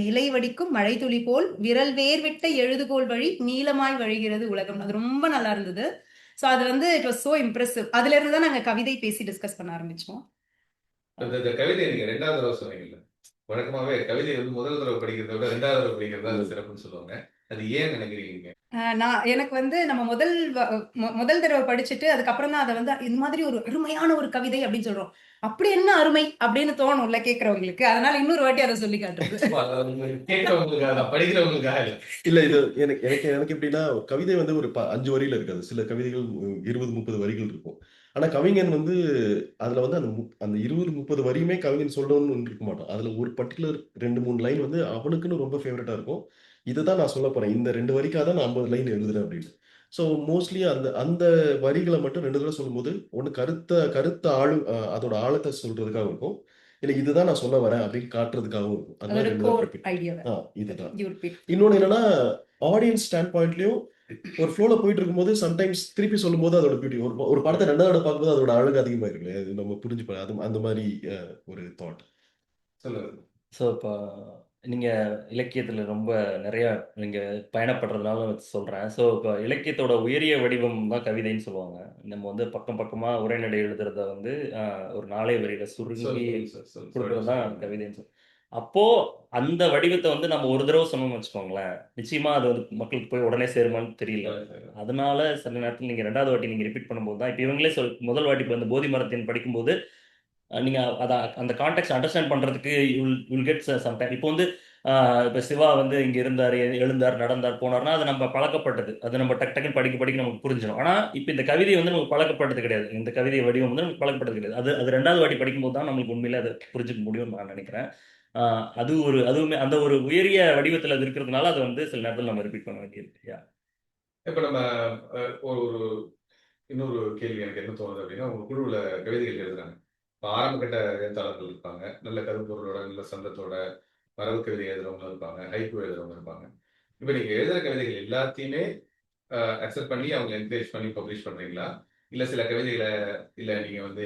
இலை வடிக்கும் மழை துளி போல் விரல் வேர்விட்ட எழுதுகோல் வழி நீளமாய் வழிகிறது உலகம். அது ரொம்ப நல்லா இருந்தது. ஸோ அது வந்து இட் வாஸ் சோ இம்ப்ரெசிவ். அதுல இருந்து தான் நாங்க கவிதை பேசி டிஸ்கஸ் பண்ண ஆரம்பிச்சோம். இந்த கவிதை நீங்க 2வது தடவை சொன்னீங்கல்ல, வழக்கமாவே கவிதை வந்து முதல் தடவை படிக்கிறத விட 2வது தடவை படிக்கிறது தான் சிறப்புன்னு சொல்லுவாங்க. அது ஏன் நினைக்கிறீங்க? நான் எனக்கு வந்து நம்ம முதல் தடவை படிச்சுட்டு அதுக்கப்புறம் தான் அதை வந்து இந்த மாதிரி ஒரு அருமையான ஒரு கவிதை அப்படின்னு சொல்றோம். அப்படி என்ன அருமை அப்படின்னு தோணும்ல கேட்கறவங்களுக்கு. அதனால இன்னொரு வாட்டி அதை சொல்லி காட்டுறது. கேட்கறவங்களுக்காக படிக்கிறவங்களுக்காக இல்ல. இல்ல இது எனக்கு எனக்கு எனக்கு எப்படின்னா கவிதை வந்து ஒரு 5 வரியில இருக்காது. சில கவிதைகள் 20, 30 வரிகள் இருக்கும். ஆனா கவிஞன் வந்து அதுல வந்து அந்த 20, 30 வரியுமே கவிஞன் சொல்லணும்னு இருக்க மாட்டான். அதுல ஒரு பர்ட்டிகுலர் 2, 3 லைன் வந்து அவனுக்குன்னு ரொம்ப ஃபேவரட்டா இருக்கும். இதுதான் நான் சொல்லப் போறேன். இந்த 2 வரிக்காக தான் நான் 50 லைன் எழுதுறேன் அப்படின்னு. ஸோ மோஸ்ட்லி அந்த அந்த வரிகளை மட்டும் 2 தடவை சொல்லும்போது ஒண்ணு கருத்த அதோட ஆழத்தை சொல்றதுக்காக இருக்கும். இல்ல இதுதான் நான் சொல்ல வரேன் அப்படின்னு காட்டுறதுக்காகவும் இருக்கும். அந்த அது மாதிரி ஒரு 2 கோர் தடவை ஐடியாவை இதுதான். யூரோப்பியன். இன்னொன்னு என்னன்னா ஆடியன்ஸ் ஸ்டாண்ட் பாயிண்ட்லயும் ஒரு ஃப்ளோல போயிட்டு இருக்கும்போது சம்டைம்ஸ் திருப்பி சொல்லும்போது அதோட பியூட்டி ஒரு படத்தை 2வது தடவை பார்க்கும்போது அதோட அழகு அதிகமா இருக்கு. அது நம்ம புரிஞ்சுப்போம். அது அந்த மாதிரி ஒரு தாட். சொல்லுங்க. ஸோ இப்போ நீங்க இலக்கியத்துல ரொம்ப நிறைய நீங்க பயணப்படுறதுனால வச்சு சொல்றேன். ஸோ இப்போ இலக்கியத்தோட உயரிய வடிவம் தான் கவிதைன்னு சொல்லுவாங்க. நம்ம வந்து பக்கம் பக்கமா உரைநடை எழுதுறத வந்து ஒரு நாளை வரியில சுருங்கி கொடுக்கறது தான் கவிதைன்னு சொல்லுவோம். அப்போ அந்த வடிவத்தை வந்து நம்ம ஒரு தடவை சொன்னோம்னு வச்சுக்கோங்களேன், நிச்சயமா அது வந்து மக்களுக்கு போய் உடனே சேருமான்னு தெரியல. அதனால சில நேரத்தில் நீங்க 2வது வாட்டி நீங்க ரிப்பீட் பண்ணும்போது தான் இப்போ இவங்களே முதல் வாட்டி இப்போ இந்த போதி மரத்தின் படிக்கும்போது நீங்க அந்த கான்டெக்ட் அண்டர்ஸ்டாண்ட் பண்றதுக்கு யூல் கெட் சம் டைம். இப்போ வந்து இப்போ சிவா வந்து இங்க இருந்தார், எழுந்தார், நடந்தார், போனார்னா அது நம்ம பழக்கப்பட்டது. அது நம்ம டக்கு டக்குன்னு படிக்க படிக்க நமக்கு புரிஞ்சிடும். ஆனா இப்போ இந்த கவிதை வந்து நமக்கு பழக்கப்பட்டது கிடையாது. இந்த கவிதை வடிவம் வந்து நமக்கு பழக்கப்பட்டது கிடையாது. அது 2வது வாட்டி படிக்கும்போது தான் நம்மளுக்கு உண்மையிலே அதை புரிஞ்சுக்க முடியும்னு நான் நினைக்கிறேன். அதுவுமே அந்த ஒரு உயரிய வடிவத்தில் அது இருக்கிறதுனால அதை வந்து சில நேரத்தில் நம்ம ரிப்பீட் பண்ண வேண்டியது. இப்ப நம்ம ஒரு ஒரு இன்னொரு கேள்வி எனக்கு என்ன தோணுது அப்படின்னா, உங்க குழுவுல கவிதைகள் எழுதுறாங்க. இப்ப ஆரம்ப கட்ட எழுத்தாளர்கள் இருப்பாங்க. நல்ல கருப்பொருளோட, நல்ல சந்தத்தோட மரபு கவிதை எழுதுறவங்க இருப்பாங்க. ஹைக்கூ எழுதுறவங்க இருப்பாங்க. இப்ப நீங்க எழுதுற கவிதைகள் எல்லாத்தையுமே அக்செப்ட் பண்ணி அவங்க என்கரேஜ் பண்ணி பப்ளிஷ் பண்றீங்களா? இல்ல சில கவிதைகளை இல்ல நீங்க வந்து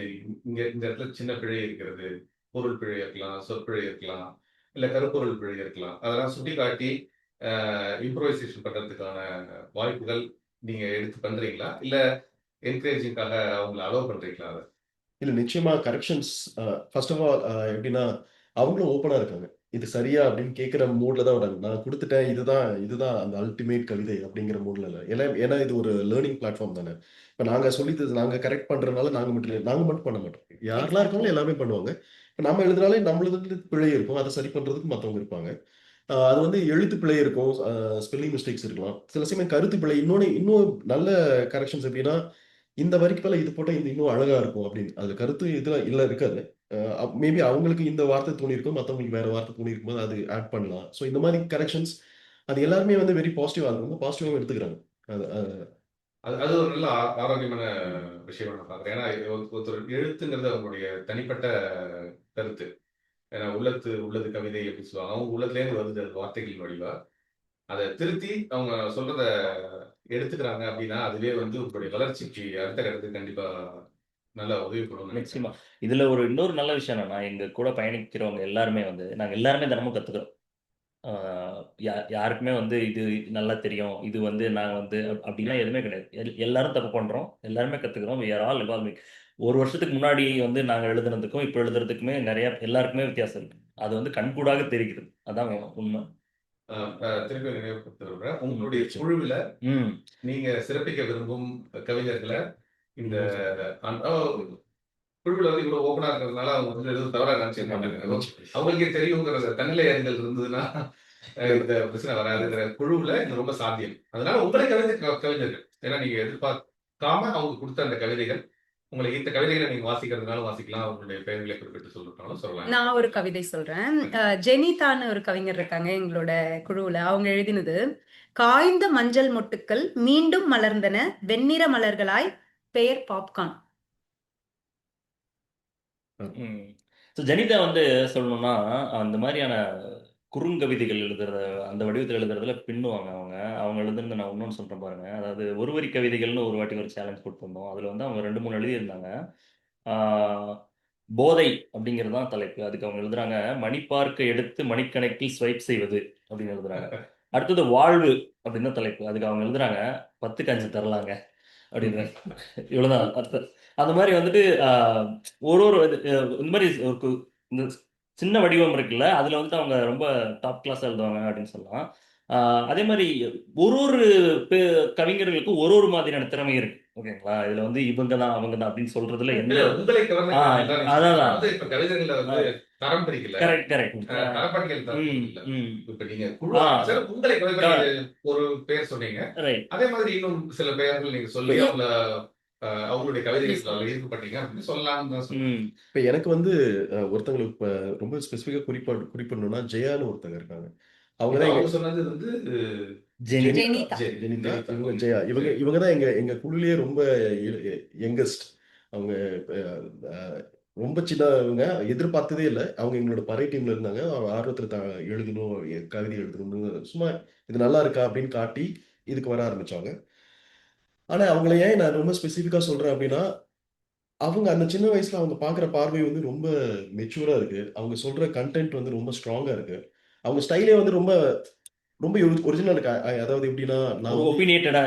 இந்த இடத்துல சின்ன பிழை இருக்கிறது, பொருள் பிழை இருக்கலாம், சொற்பிழை இருக்கலாம், இல்ல கருப்பொருள் பிழை இருக்கலாம். அதெல்லாம் சுட்டிக்காட்டி இம்ப்ரோவைசேஷன் பண்றதுக்கான வாய்ப்புகள் நீங்க எடுத்து பண்றீங்களா? இல்ல என்கரேஜிங்காக அவங்கள அலோவ் பண்றீங்களா அத? இல்ல நிச்சயமா கரெக்ஷன்ஸ் ஃபர்ஸ்ட் ஆஃப் ஆல் எப்படின்னா அவங்களும் ஓப்பனா இருக்காங்க. இது சரியா அப்படின்னு கேட்கிற மூட்ல தான் வராங்க. நான் கொடுத்துட்டேன் இதுதான் அந்த அல்டிமேட் கவிதை அப்படிங்கிற மூட்ல இல்ல. ஏன்னா இது ஒரு லேர்னிங் பிளாட்ஃபார்ம் தானே. இப்ப நாங்க கரெக்ட் பண்றதுனால நாங்க மட்டும் பண்ண மாட்டோம். யாரெல்லாம் இருக்காங்களோ எல்லாமே பண்ணுவாங்க. இப்ப நம்ம எழுதினாலே நம்மளுக்கு பிழை இருக்கும். அதை சரி பண்றதுக்கு மத்தவங்க இருப்பாங்க. அது வந்து எழுத்து பிழை இருக்கும். ஸ்பெல்லிங் மிஸ்டேக்ஸ் இருக்கலாம். சில சமயம் கருத்து பிழை. இன்னும் நல்ல கரெக்ஷன்ஸ் எப்படின்னா, இந்த வரிக்கு பதிலா இது போட்டா இது இன்னும் அழகா இருக்கும் அப்படின்னு. அதுல கருத்து இதுல இல்ல இருக்காது. மேபி அவங்களுக்கு இந்த வார்த்தை தோணியிருக்கும். மத்தவங்களுக்கு வேற வார்த்தை தோணியிருக்கும்போது அது ஆட் பண்ணலாம். ஸோ இந்த மாதிரி கரெக்ஷன்ஸ் அது எல்லாருமே வந்து வெரி பாசிட்டிவா இருக்கும். பாசிட்டிவாவும் எடுத்துக்கிறாங்க. அது அது அது ஒரு நல்ல ஆரோக்கியமான விஷயமா நான் பார்க்குறேன். ஏன்னா இது ஒருத்தர் எழுத்துங்கிறது அவங்களுடைய தனிப்பட்ட கருத்து. ஏன்னா உள்ளது கவிதை அப்படின்னு சொல்லுவாங்க. அவங்க உள்ளத்துலேருந்து வருது அது வார்த்தைகளின் வடிவா. அதை திருத்தி அவங்க சொல்றத எடுத்துக்கிறாங்க அப்படின்னா அதுவே வந்து உங்களுடைய வளர்ச்சிக்கு அடுத்த கட்டத்துக்கு கண்டிப்பா நல்லா உதவி பண்ணும் நிச்சயமா. இதுல இன்னொரு நல்ல விஷயம் என்னன்னா, எங்க கூட பயணிக்கிறவங்க எல்லாருமே வந்து நாங்க எல்லாருமே தினமும் கத்துக்கிறோம். யாருக்குமே வந்து இது நல்லா தெரியும். இது வந்து நாங்க வந்து அப்படிலாம் எதுவுமே கிடையாது. எல்லாரும் தப்பு பண்றோம். எல்லாருமே கத்துக்கிறோம். We are all evolving. 1 வருஷத்துக்கு முன்னாடி வந்து நாங்க எழுதுனதுக்கும், இப்ப எழுதுறதுக்குமே எல்லாருக்குமே வித்தியாசம் இருக்கு. அது வந்து கண்கூடாக தெரிகிறது. அதான் உண்மை. திருப்பி நினைவுபடுத்த விரும்புறேன். உங்களுடைய குழுவில் நீங்க சிறப்பிக்க விரும்பும் கவிஞர்களை இந்த குழுவில் வந்து இவ்வளவு ஓப்பனா இருக்கிறதுனால அவங்க வந்து எதுவும் தவறா நினைச்சிருக்க மாட்டாங்க. அவங்களுக்கே தெரியுங்கிற தன்னிலை அறிதல் இருந்ததுன்னா இந்த பிரச்சனை வராதுங்கிற குழுவுல இது ரொம்ப சாத்தியம். அதனால உங்களை கவிஞர்கள் ஏன்னா நீங்க எதிர்பார்க்காம அவங்க கொடுத்த அந்த கவிதைகள் உங்களுக்கு இந்த கவிதைகளை நீங்க வாசிக்கிறதுனால வாசிக்கலாம், அவங்களுடைய பெயர்களை குறிப்பிட்டு சொல்றதுனாலும் சொல்லலாம். நான் ஒரு கவிதை சொல்றேன். ஜெனிதான்னு ஒரு கவிஞர் இருக்காங்க எங்களோட குழுவுல. அவங்க எழுதினது, காய்ந்த மஞ்சள் மொட்டுக்கள் மீண்டும் மலர்ந்தன வெண்ணிற மலர்களாய், பெயர் பாப்கார்ன். ஸோ ஜெனிதா வந்து சொல்லணும்னா அந்த மாதிரியான குறுங்கவிதைகள் எழுதுறத அந்த வடிவத்தில் எழுதுறதுல பின்னுவாங்க அவங்க. அவங்க எழுதுனது நான் இன்னொன்று சொல்கிறேன் பாருங்க. அதாவது ஒரு வரி கவிதைகள்னு ஒரு வாட்டி ஒரு சேலஞ்ச் கொடுத்துருந்தோம். அதில் வந்து அவங்க 2 3 எழுதியிருந்தாங்க. ஆஹ் போதை அப்படிங்கிறது தான் தலைப்பு. அதுக்கு அவங்க எழுதுறாங்க, மணிப்பார்க்க எடுத்து மணிக்கணக்கில் ஸ்வைப் செய்வது அப்படின்னு எழுதுறாங்க. அடுத்தது வாழ்வு அப்படின்னு தான் தலைப்பு. அதுக்கு அவங்க எழுதுறாங்க, 10க்கு 5 தரலாங்க அப்படின்னு. இவ்வளவுதான் அர்த்தம். அந்த மாதிரி வந்துட்டு ஒரு ஒரு இந்த மாதிரி ஒரு இந்த சின்ன வடிவம் இருக்குல்ல, அதுல வந்துட்டு அவங்க ரொம்ப டாப் கிளாஸ் எழுதுவாங்க அப்படின்னு சொல்லலாம். அதே மாதிரி ஒரு ஒரு கவிஞர்களுக்கும் ஒரு ஒரு மாதிரியான திறமை இருக்கு. ஓகேங்களா? இதுல வந்து இவங்க தான் அவங்க தான் அப்படின்னு சொல்றதுல எந்த இல்ல, உங்களை கவர்ந்த ஆ, கவிதை தான் நீங்க அதான். சொல்றீங்க. அதாவது இப்ப கவிதைகள்ல வந்து தரம் பிரிக்கல, கரெக்ட் கரெக்ட். தரப்பட்டியல் தரம் இல்ல. ம் இப்ப நீங்க குழு அமைச்சர் உங்களை கவிதை ஒரு பெயர் சொன்னீங்க, ரைட். அதே மாதிரி இன்னும் சில பெயர்கள் நீங்க சொல்லி அவங்கள அவங்களுடைய கவிதைகள் ஈர்க்கப்பட்டீங்க அப்படின்னு சொல்லலாம்னு தான் சொல்றேன். இப்ப எனக்கு வந்து ஒருத்தங்களுக்கு இப்ப ரொம்ப ஸ்பெசிஃபிக்கா குறிப்பிடணும்னா ஜெயான்னு ஒருத்தங்க இருக்காங்க. அவங்க தான் அவங்க சொன்னது வந்து ஜெனிதா. ஜெனிதா, இவங்க ஜெயா, இவங்க தான் எங்க குழுலயே ரொம்ப யங்கஸ்ட். அவங்க அஹ், ரொம்ப சின்னவங்க, எதிர்பார்த்ததே இல்லை. அவங்க எங்களோட பறை டீம்ல இருந்தாங்க. அவங்க ஆர்வத்தில் எழுதணும், கவிதை எழுதணும்னு சும்மா இது நல்லா இருக்கா அப்படின்னு காட்டி இதுக்கு வர ஆரம்பிச்சாங்க. ஆனா அவங்கள ஏன் நான் ரொம்ப ஸ்பெசிஃபிக்கா சொல்றேன் அப்படின்னா, அவங்க அந்த சின்ன வயசுல அவங்க பார்க்குற பார்வை வந்து ரொம்ப மெச்சூரா இருக்கு. அவங்க சொல்ற கன்டென்ட் வந்து ரொம்ப ஸ்ட்ராங்கா இருக்கு. அவங்க ஸ்டைலே வந்து ரொம்ப ரொம்ப ஒரிஜினல் இருக்கு. அதாவது எப்படின்னா, நான் வந்து ஒபினியேட்டடா.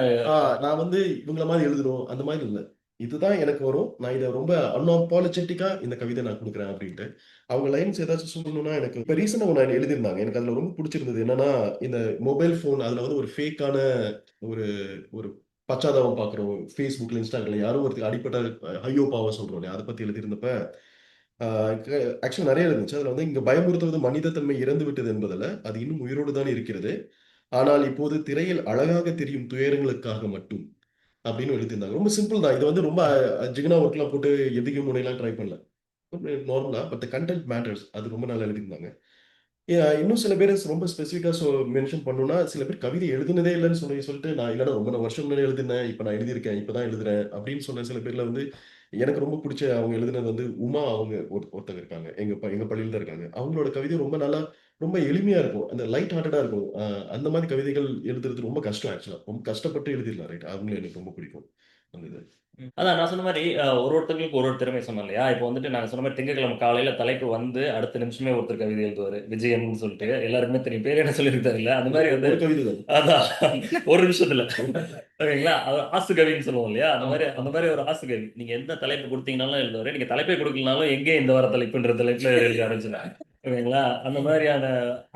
நான் வந்து இவங்கள மாதிரி எழுதணும் அந்த மாதிரி இல்ல. இதுதான் எனக்கு வரும். நான் இத ரொம்ப அன்அப்பாலஜெட்டிக்கா இந்த கவிதை நான் குடுக்குறேன் அப்படின்ட்டு. அவங்க லைன்ஸ் ஏதாச்சும் சொல்லணும்னா எனக்கு இப்ப ரீசென்ட்டா ஒண்ணு எழுதியிருந்தாங்க. எனக்கு அதுல ரொம்ப புடிச்சிருந்தது. என்னன்னா, இந்த மொபைல் ஃபோன் அதுல வந்து ஒரு ஃபேக்கான ஒரு ஒரு பச்சாதாபம் பார்க்குறோம். Facebookல, Instagramல யாரோ ஒருத்தருக்கு அடிபட்டா ஐயோ பாவம் சொல்றோம் இல்லையா? அத பத்தி எழுதியிருந்தப்ப, ஆ ஆக்சுவலா நெறைய இருந்துச்சு. அதுல வந்து இங்க பயமுறுத்துவது மனிதத்தன்மை இறந்து விட்டது என்பதல்ல. அது இன்னும் உயிரோடு தான் இருக்கிறது. ஆனால் இப்போது திரையில் அழகாக தெரியும் துயரங்களுக்காக மட்டும். அப்படின்னு எழுதியிருந்தாங்க. ரொம்ப சிம்பிள் தான். இது வந்து ரொம்ப ஜிகினா ஒர்க்லாம் போட்டு எதுக்கு முனையெல்லாம் ட்ரை பண்ணல. நார்மலா பட் த கன்டென்ட் மேட்டர்ஸ். அது ரொம்ப நல்லா எழுதியிருந்தாங்க. இன்னும் சில பேர் ரொம்ப ஸ்பெசிஃபிக்கா மென்ஷன் பண்ணணும்னா, சில பேர் கவிதை எழுதினதே இல்லன்னு சொல்லிட்டு, நான் இல்லன்னா ரொம்ப வருஷம் முன்னாடி எழுதினேன். இப்ப நான் எழுதியிருக்கேன். இப்ப தான் எழுதுறேன் அப்படின்னு சொன்ன சில பேர்ல வந்து எனக்கு ரொம்ப பிடிச்ச அவங்க எழுதினது வந்து உமா அவங்க ஒருத்தங்க இருக்காங்க. எங்க பள்ளியில தான் இருக்காங்க. அவங்களோட கவிதை ரொம்ப நல்லா ரொம்ப எளிமையா இருக்கும். அந்த லைட் ஹார்ட்டடா இருக்கும். அந்த மாதிரி கவிதைகள் எழுதுறது ரொம்ப கஷ்டம் ஆக்சுவலா. ரொம்ப கஷ்டப்பட்டு எழுதிடலாம் ரைட். அவங்களும் எனக்கு ரொம்ப பிடிக்கும். அந்த இது. அதான் நான் சொன்ன மாதிரி ஒருத்தங்களுக்கு ஒரு திறமை சொன்னோம் இல்லையா? இப்போ வந்துட்டு நாங்க சொன்ன மாதிரி திங்கட்கிழமை காலையில தலைப்பு வந்து அடுத்த நிமிஷமே ஒருத்தர் கவிதை எழுதுவாரு, விஜயன் சொல்லிட்டு. எல்லாருக்குமே தெரியும், பேர் என்ன சொல்லியிருக்காரு இல்ல, அந்த மாதிரி வந்து ஒரு கவிதை தான். அதான் ஒரு நிமிஷத்துல. ஓகேங்களா? அது ஆசு கவின்னு சொல்லுவோம் இல்லையா? அந்த மாதிரி ஒரு ஆசு கவி. நீங்க எந்த தலைப்பு கொடுத்தீங்கன்னாலும் எழுதுவாரு. நீங்க தலைப்பே கொடுக்கலனாலும் எங்கே இந்த வார தலைப்புன்ற தலைப்புல எழுத ஆரம்பிச்சிருக்காங்க. ஓகேங்களா? அந்த மாதிரியான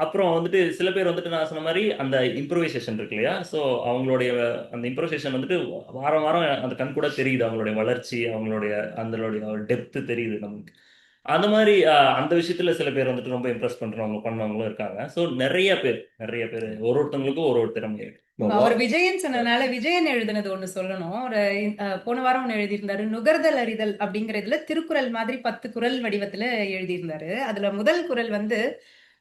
அப்புறம் வந்துட்டு சில பேர் வந்துட்டு நான் சொன்ன மாதிரி அந்த இம்ப்ரோவைசேஷன் இருக்கு இல்லையா? ஸோ அவங்களுடைய அந்த இம்ப்ரோவைசேஷன் வந்துட்டு வாரம் வாரம் அந்த கண் கூட தெரியுது. அவங்களுடைய வளர்ச்சி, அவங்களுடைய டெப்த் தெரியுது நமக்கு. அந்த மாதிரி அந்த விஷயத்துல சில பேர் வந்துட்டு ரொம்ப இம்ப்ரெஸ் பண்றவங்க பண்ணவங்களும் இருக்காங்க. ஸோ நிறைய பேர் ஒருத்தவங்களுக்கும் ஒரு திறமை இருக்கு. அவர் விஜயன் சொன்னதுனால விஜயன் எழுதினது ஒண்ணு சொல்லணும். ஒரு போன வாரம் ஒண்ணு எழுதியிருந்தாரு, நுகர்தல் அறிதல் அப்படிங்கறதுல திருக்குறள் மாதிரி 10 குறள் வடிவத்துல எழுதியிருந்தாரு. அதுல முதல் குறள் வந்து,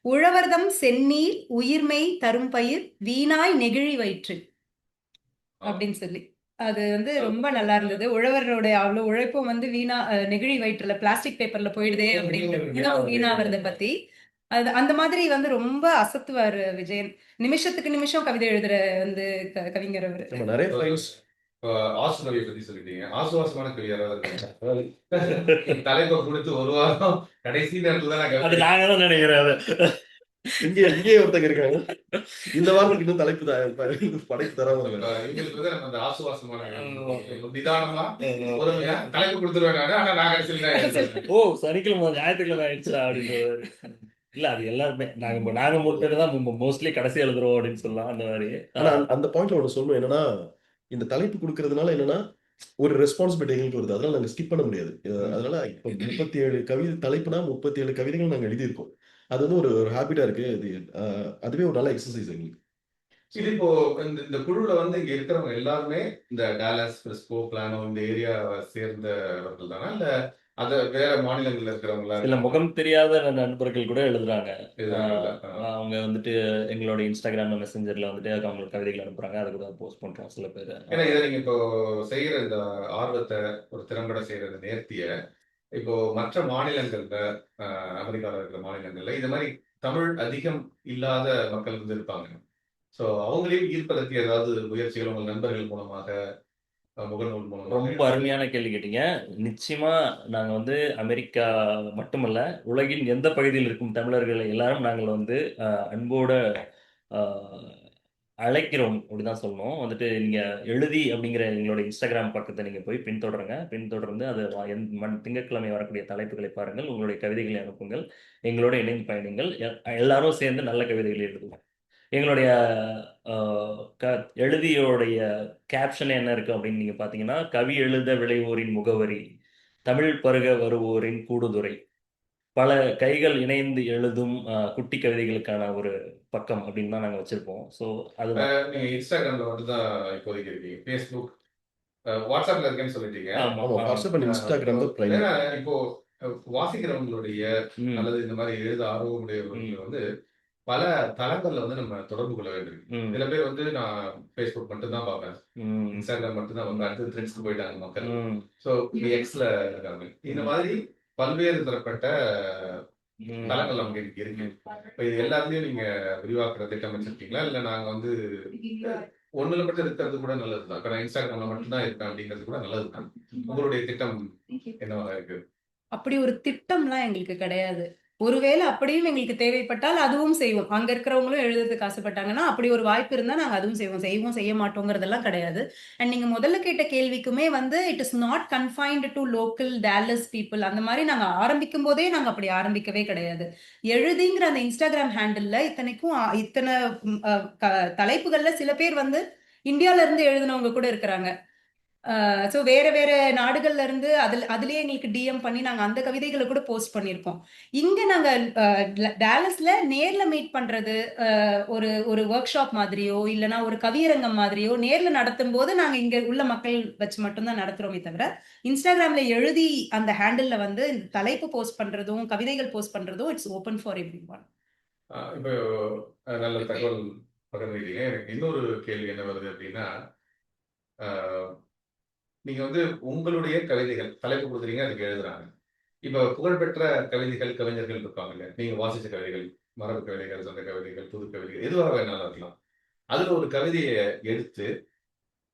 உழவர்தம் செந்நீர் உயிர்மெய் தரும் பயிர் வீணாய் நெகிழி வயிற்று அப்படின்னு சொல்லி. அது வந்து ரொம்ப நல்லா இருந்தது. உழவரோட அவ்வளவு உழைப்பும் வந்து வீணா நெகிழி வயிற்றுல பிளாஸ்டிக் பேப்பர்ல போயிடுதே அப்படின்னு உணவு வீணாவதை பத்தி. அது அந்த மாதிரி வந்து ரொம்ப அசத்துவாரு விஜயன். நிமிஷத்துக்கு நிமிஷம் கவிதை எழுதுற வந்து கவிஞர் அவரு. நம்ம நிறைய ஃபைல்ஸ் ஆசு கவியை பத்தி சொல்லிட்டீங்க. ஆசுவாசமான கவி யாராவது இருக்காங்க? தலைப்பை கொடுத்து ஒரு வாரம் கடைசி நேரத்துல தான் நான் அது கவிதை நாங்க தான் நினைக்கிறேன் அது. இங்கே ஒருத்தங்க இருக்காங்க. இந்த வாரத்துக்கு இன்னும் படைப்பு தராம இருக்காங்க. இவங்களுக்கு வந்து நம்ம அந்த ஆசுவாசமான நிதானமா பொறுமையா தலைப்பு கொடுத்துருவாங்க. ஆனா நான் கடைசியில் ஓ, சனிக்கிழமை ஞாயிற்றுக்கிழமை ஆயிடுச்சா அப்படின்றது. இல்ல, அது எல்லாருமே நாங்க மட்டும் தான் மோஸ்ட்லி கடைசி எழுதுறோம் அப்படின்னு சொல்லலாம். அந்த மாதிரி ஆனா அந்த பாயிண்ட்ல ஒண்ணு சொல்லணும். என்னன்னா, இந்த தலைப்பு கொடுக்கறதுனால என்னன்னா ஒரு ரெஸ்பான்சிபிலிட்டி எங்களுக்கு வருது. அதனால நாங்க ஸ்கிப் பண்ண முடியாது. அதனால இப்ப 37 கவிதை தலைப்புனா 37 கவிதைகள் நாங்க எழுதியிருக்கோம். அது வந்து ஒரு ஹாபிட்டா இருக்கு. அதுவே ஒரு நல்ல எக்ஸசைஸ் எங்களுக்கு. இது இப்போ இந்த இந்த குழுல வந்து இங்க இருக்கிறவங்க எல்லாருமே இந்த டாலஸ், பிரிஸ்கோ, பிளானோ இந்த ஏரியாவை சேர்ந்தவர்கள் தானா? இல்ல அத வேற மாநிலங்கள்ல இருக்கிறவங்களா சில இருக்காங்களா? முகம் தெரியாத நண்பர்கள் கூட எழுதுறாங்க. இதுதாங்கல்ல. அவங்க வந்துட்டு எங்களோட இன்ஸ்டாகிராம் மெசஞ்சர்ல வந்துட்டு அவங்களுக்கு கவிதைகள் அனுப்புறாங்க. அதை கூட போஸ்ட் பண்றோம் சில பேர். ஏன்னா இதை நீங்க இப்போ செய்யற இந்த ஆர்வத்தை ஒரு திறம்பட செய்யற இந்த நேர்த்திய இப்போ மற்ற மாநிலங்கள்ல அமெரிக்காவில் இருக்கிற மாநிலங்கள்ல இது மாதிரி தமிழ் அதிகம் இல்லாத மக்கள் வந்து இருப்பாங்க. ஸோ அவங்களையும் ஈர்ப்பதற்கு ஏதாவது முயற்சிகள் உங்கள் நண்பர்கள் மூலமாக முகநூல் மூலமாக ரொம்ப அருமையான கேள்வி கேட்டீங்க. நிச்சயமா நாங்க வந்து அமெரிக்கா மட்டுமல்ல, உலகின் எந்த பகுதியில் இருக்கும் தமிழர்கள் எல்லாரும் நாங்கள் வந்து அன்போட ஆஹ், அழைக்கிறோம் அப்படிதான் சொல்லணும். வந்துட்டு நீங்க எழுதி அப்படிங்கிற எங்களோட இன்ஸ்டாகிராம் பக்கத்தை நீங்க போய் பின்தொடருங்க. பின்தொடர்ந்து அது திங்கட்கிழமை வரக்கூடிய தலைப்புகளை பாருங்கள். உங்களுடைய கவிதைகளை அனுப்புங்கள். எங்களோட இணைந்து பயணிங்கள். எல்லாரும் சேர்ந்து நல்ல கவிதைகளை எழுதுவோம். எங்களுடைய எழுதியோடைய கேப்ஷன் என்ன இருக்கு அப்படின்னு நீங்க பாத்தீங்கன்னா, கவி எழுத விளைவோரின் முகவரி, தமிழ் பருக வருவோரின் கூடுதுறை, பல கைகள் இணைந்து எழுதும் குட்டி கவிதைகளுக்கான ஒரு பக்கம் அப்படின்னு தான் நாங்க வச்சிருப்போம். ஸோ அது நீங்க இன்ஸ்டாகிராம்ல மட்டும் தான் இப்போதைக்கு இருக்கீங்க. ஃபேஸ்புக், வாட்ஸ்அப்ல இருக்கேன்னு சொல்லிட்டீங்க. ஆமா ஆமா, வாட்ஸ்அப் அண்ட் இன்ஸ்டாகிராம் தான் பிரைமரி. ஏன்னா இப்போ வாசிக்கிறவங்களுடைய ம், அல்லது இந்த மாதிரி எழுத ஆர்வமுடையவர்கள் வந்து பல தளங்கள்ல வந்து நம்ம தொடர்பு கொள்ள வேண்டியிருக்கு. ம், சில பேர் வந்து நான் ஃபேஸ்புக் மட்டும் தான் பார்ப்பேன், ம், இன்ஸ்டாகிராம் மட்டும் தான் பார்ப்பேன், அடுத்து த்ரெட்ஸ்க்கு போயிட்டாங்க மக்கள். ம், ஸோ எக்ஸ்ல இருக்காங்க. இந்த மாதிரி பல்வேறு தரப்பட்ட ம். தளங்கள் நமக்கு இருக்கு. இப்போ இது எல்லாத்தையும் நீங்க விரிவாக்குற திட்டம் வச்சிருக்கீங்களா? இல்ல நாங்க வந்து ஒண்ணுல மட்டும் இருக்கிறது கூட நல்லதுதான். இப்ப நான் இன்ஸ்டாகிராம்ல மட்டும் தான் இருப்பேன் அப்படிங்கிறது கூட நல்லதுதான். உங்களுடைய திட்டம் என்னவா இருக்கு? அப்படி ஒரு திட்டம்லாம் எங்களுக்கு கிடையாது. ஒருவேளை அப்படியும் எங்களுக்கு தேவைப்பட்டால் அதுவும் செய்வோம். அங்க இருக்கிறவங்களும் எழுதுறதுக்கு ஆசைப்பட்டாங்கன்னா, அப்படி ஒரு வாய்ப்பு இருந்தா நாங்க அதுவும் செய்வோம். செய்வோம், செய்ய மாட்டோங்கிறதெல்லாம் கிடையாது. அண்ட் நீங்க முதல்ல கேட்ட கேள்விக்குமே வந்து it is not confined to local Dallas people. அந்த மாதிரி நாங்க ஆரம்பிக்கும் போதே நாங்க அப்படி ஆரம்பிக்கவே கிடையாது. எழுதிங்கிற அந்த இன்ஸ்டாகிராம் ஹேண்டில்ல இத்தனைக்கும் இத்தனை தலைப்புகள்ல சில பேர் வந்து இந்தியால இருந்து எழுதினவங்க கூட இருக்கிறாங்க. ஸோ வேற வேற நாடுகள்ல இருந்து அதுலயே எங்களுக்கு டிஎம் பண்ணி நாங்க அந்த கவிதைகளை கூட போஸ்ட் பண்ணியிருக்கோம். இங்க நாங்க டாலஸ்ல நேர்ல மீட் பண்றது, ஒரு ஒரு ஒர்க் ஷாப் மாதிரியோ இல்லைன்னா ஒரு கவியரங்கம் மாதிரியோ நேர்ல நடத்தும் போது நாங்க இங்க உள்ள மக்கள் வச்சு மட்டும்தான் நடத்துறோமே தவிர, இன்ஸ்டாகிராம்ல எழுதி அந்த ஹேண்டில்ல வந்து இந்த தலைப்பு போஸ்ட் பண்றதும் கவிதைகள் போஸ்ட் பண்றதும் it's open for every one. இப்போ நல்ல தகவல் பகிர்ந்துட்டீங்க. எனக்கு இன்னொரு கேள்வி என்ன வருது அப்படின்னா, நீங்க வந்து உங்களுடைய கவிதைகள் தலைப்பு கொடுக்குறீங்க, அதுக்கு எழுதுறாங்க. இப்ப புகழ்பெற்ற கவிதைகள், கவிஞர்கள் இருப்பாங்க இல்லையா? நீங்க வாசிச்ச கவிதைகள், மரபு கவிதைகள், சொந்த கவிதைகள், புது கவிதைகள் எதுவாக வேணாலும் இருக்கலாம். அதுல ஒரு கவிதையை எடுத்து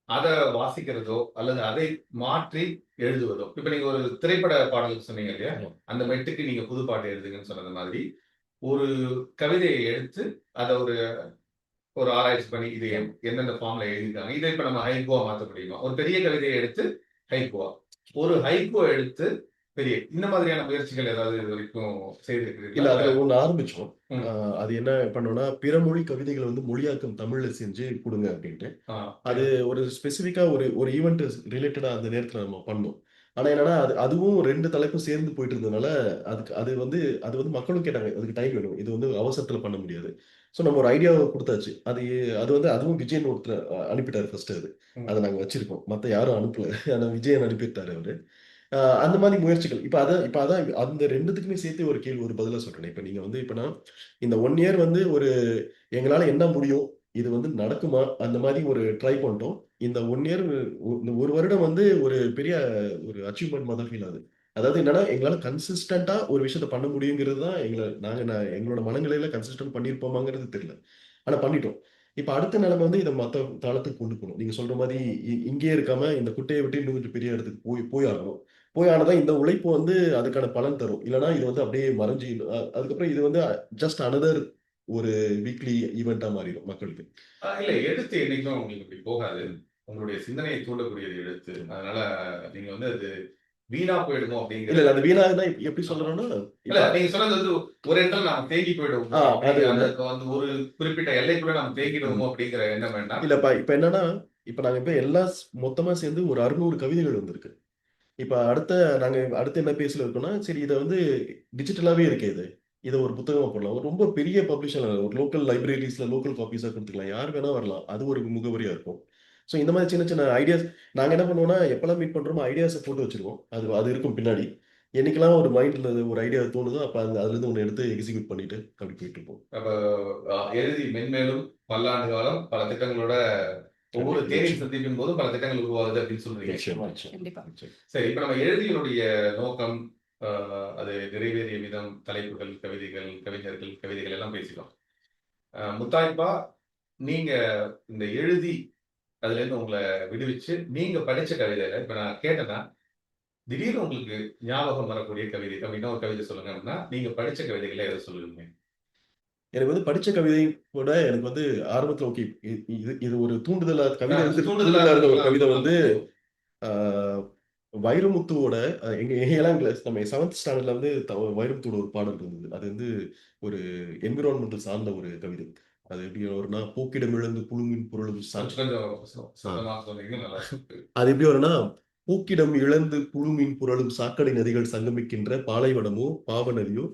அத வாசிக்கிறதோ அல்லது அதை மாற்றி எழுதுவதோ, இப்ப நீங்க ஒரு திரைப்பட பாடல் சொன்னீங்க இல்லையா? அந்த மெட்டுக்கு நீங்க புது பாட்டு எழுதுங்கன்னு சொன்னது மாதிரி, ஒரு கவிதையை எடுத்து அத ஒரு ஒரு ஆராய்ச்சி பண்ணி இது எந்தெந்த ஃபார்ம்ல எழுதியிருக்காங்க. இதை இப்ப நம்ம ஹைக்கூவா மாத்த முடியுமா? ஒரு பெரிய கவிதையை எடுத்து ஹைக்கூவா, ஒரு ஹைக்கூவா எடுத்து பெரிய இந்த மாதிரியான முயற்சிகள் ஏதாவது இது வரைக்கும் இல்ல, செய்திருக்கிறீர்களா? அதுல ஒண்ணு ஆரம்பிச்சோம். ம். அது என்ன பண்ணோம்னா, பிற மொழி கவிதைகள் வந்து மொழியாக்கம் தமிழ்ல செஞ்சு கொடுங்க அப்படின்ட்டு. ஆ, அது ஒரு ஸ்பெசிஃபிக்கா ஒரு ஒரு ஈவெண்ட் ரிலேட்டடா அந்த நேரத்துல நம்ம பண்ணோம். ஆனா என்னன்னா, அதுவும் 2 தலைப்பும் சேர்ந்து போயிட்டு இருந்ததுனால, அது வந்து மக்களும் கேட்டாங்க. அதுக்கு டைம் வேணும். இது வந்து அவசரத்துல பண்ண முடியாது. ஸோ நம்ம ஒரு ஐடியாவ குடுத்தாச்சு. அது வந்து அதுவும் விஜயன் ஒருத்தர் அனுப்பிட்டாரு ஃபர்ஸ்ட் அது. ம். அத நாங்க வச்சிருக்கோம். மத்த யாரும் அனுப்பல. ஆனா விஜயன் அனுப்பிட்டாரு அவரு. அந்த மாரி முயற்சிகள். இப்ப அதான் அந்த 2த்துக்குமே சேர்த்து ஒரு கேள்வி ஒரு பதிலா சொல்றேனே. இப்ப நீங்க வந்து இப்ப நான் இந்த 1 இயர் வந்து எங்களால என்ன முடியும்? இது வந்து நடக்குமா? அந்த மாரி ஒரு ட்ரை பண்ணிட்டோம். இந்த 1 இயர் இந்த 1 வருடம் வந்து ஒரு பெரிய ஒரு அச்சீவ்மென்ட் மாரி தான் ஃபீல் ஆகுது. அதாவது என்னன்னா, எங்களால கன்சிஸ்டன்ட்டா ஒரு விஷயத்த பண்ண முடியுங்கிறது தான் எங்களோட மனநிலையில கன்சிஸ்டன்ட் பண்ணியிருப்போமாங்கிறது தெரியல. ஆனா பண்ணிட்டோம். இப்ப அடுத்த நிலைமை வந்து இத மத்த தளத்துக்கு கொண்டு போணும். நீங்க சொல்ற மாரி இங்கேயே இருக்காம இந்த குட்டைய விட்டு இன்னும் கொஞ்சம் பெரிய இடத்துக்கு போய் ஆகணும். போய் ஆனா தான் இந்த உழைப்பு வந்து அதுக்கான பலன் தரும். இல்லன்னா இது வந்து அப்படியே மறைஞ்சு அதுக்கப்புறம் இது வந்து ஜஸ்ட் அனதர் ஒரு வீக்லி ஈவென்ட்டா மாறிடும் மக்களுக்கு. இல்ல எழுத்து என்னைக்கும் உங்களுக்கு இப்படி போகாது. உங்களுடைய சிந்தனையை தூண்டக்கூடியது எழுத்து. அதனால நீங்க வந்து அது வீணா போயிடுமோ அப்படிங்கிற இல்ல அது வீணாகுதுன்னா எப்படி சொல்லணும்னா, இல்ல நீங்க சொன்னது வந்து ஒரு இடத்துல நாம தேங்கி போயிடுவோமோ அது அதுக்கு வந்து ஒரு குறிப்பிட்ட எல்லைக்குள்ள நம்ம தேங்கிடுவோமோ அப்படிங்கிற எண்ணம் வேண்டாம். இல்லப்பா இப்ப என்னன்னா, இப்ப நாங்க இப்ப எல்லாம் மொத்தமா சேர்ந்து ஒரு 600 கவிதைகள் வந்திருக்கு. இப்ப நாங்க அடுத்து என்ன பேஸ்ல இருக்கோம்னா, சரி இத வந்து டிஜிட்டலாவே இருக்கே இது. இதை ஒரு புத்தகமா போடலாம். ஒரு ரொம்ப பெரிய பப்ளிஷர் ஒரு லோக்கல் லைப்ரரிஸ்ல லோக்கல் காப்பீஸா கொடுத்துக்கலாம். யார் வேணா வரலாம். அது ஒரு முகவரியா இருக்கும். ஸோ இந்த மாதிரி சின்ன சின்ன ஐடியாஸ் நாங்க என்ன பண்ணுவோம்னா, எப்பெல்லாம் மீட் பண்றோமோ ஐடியாஸை போட்டு வச்சிருவோம். அது அது இருக்கும் பின்னாடி. என்னைக்கெல்லாம் ஒரு மைண்ட்ல ஒரு ஐடியா தோணுதோ அப்ப அதுல இருந்து ஒன்று எடுத்து எக்ஸிக்யூட் பண்ணிட்டு அப்படி போயிட்டு இருப்போம். அப்ப எழுதி மென்மேலும் பல்லாண்டு காலம் பல திட்டங்களோட ஒவ்வொரு தேநீர் சந்திக்கும் போதும் பல திட்டங்கள் உருவாகுது அப்படின்னு சொல்றீங்க. நிச்சயமா, நிச்சயமா. கண்டிப்பா. நிச்சயம். சரி, இப்ப நம்ம எழுதியனுடைய நோக்கம், அது நிறைவேறிய விதம், தலைப்புகள், கவிதைகள், கவிஞர்கள், கவிதைகள் எல்லாம் பேசிட்டோம். முத்தாய்ப்பா நீங்க இந்த எழுதி அதுல இருந்து உங்களை விடுவிச்சு நீங்க படிச்ச கவிதையில இப்ப நான் கேட்டேன்னா திடீர்னு உங்களுக்கு ஞாபகம் வரக்கூடிய கவிதை அப்படின்னா ஒரு கவிதை சொல்லுங்க அப்படின்னா நீங்க படிச்ச கவிதைகளை எதை சொல்லுவீங்க? எனக்கு வந்து படிச்ச கவிதை கூட எனக்கு வந்து ஆரம்பத்துல ஓகே இது இது ஒரு தூண்டுதலா கவிதை வந்து தூண்டுதலா தூண்டுதலா இருந்த ஒரு இருக்கலாம். கவிதை வந்து ஆஹ், வைரமுத்துவோட எங்க ஏழாம் கிளாஸ் நம்ம 7th ஸ்டாண்டர்ட்ல வந்து வைரமுத்துவோட ஒரு பாடல் இருந்தது. அது வந்து ஒரு என்விரான்மெண்டல் சார்ந்த ஒரு கவிதை. அது எப்படி வரும்னா, போக்கிடம் இழந்து புழுமின் பொருளும் கொஞ்சம் சுத்தமா சொன்னீங்க, நல்லா இருக்கு. அது எப்படி வரும்னா, பூக்கிடம் இழந்து புழுமின் புரளும் சாக்கடை நதிகள் சங்கமிக்கின்ற பாலைவனமோ பாவநதியோ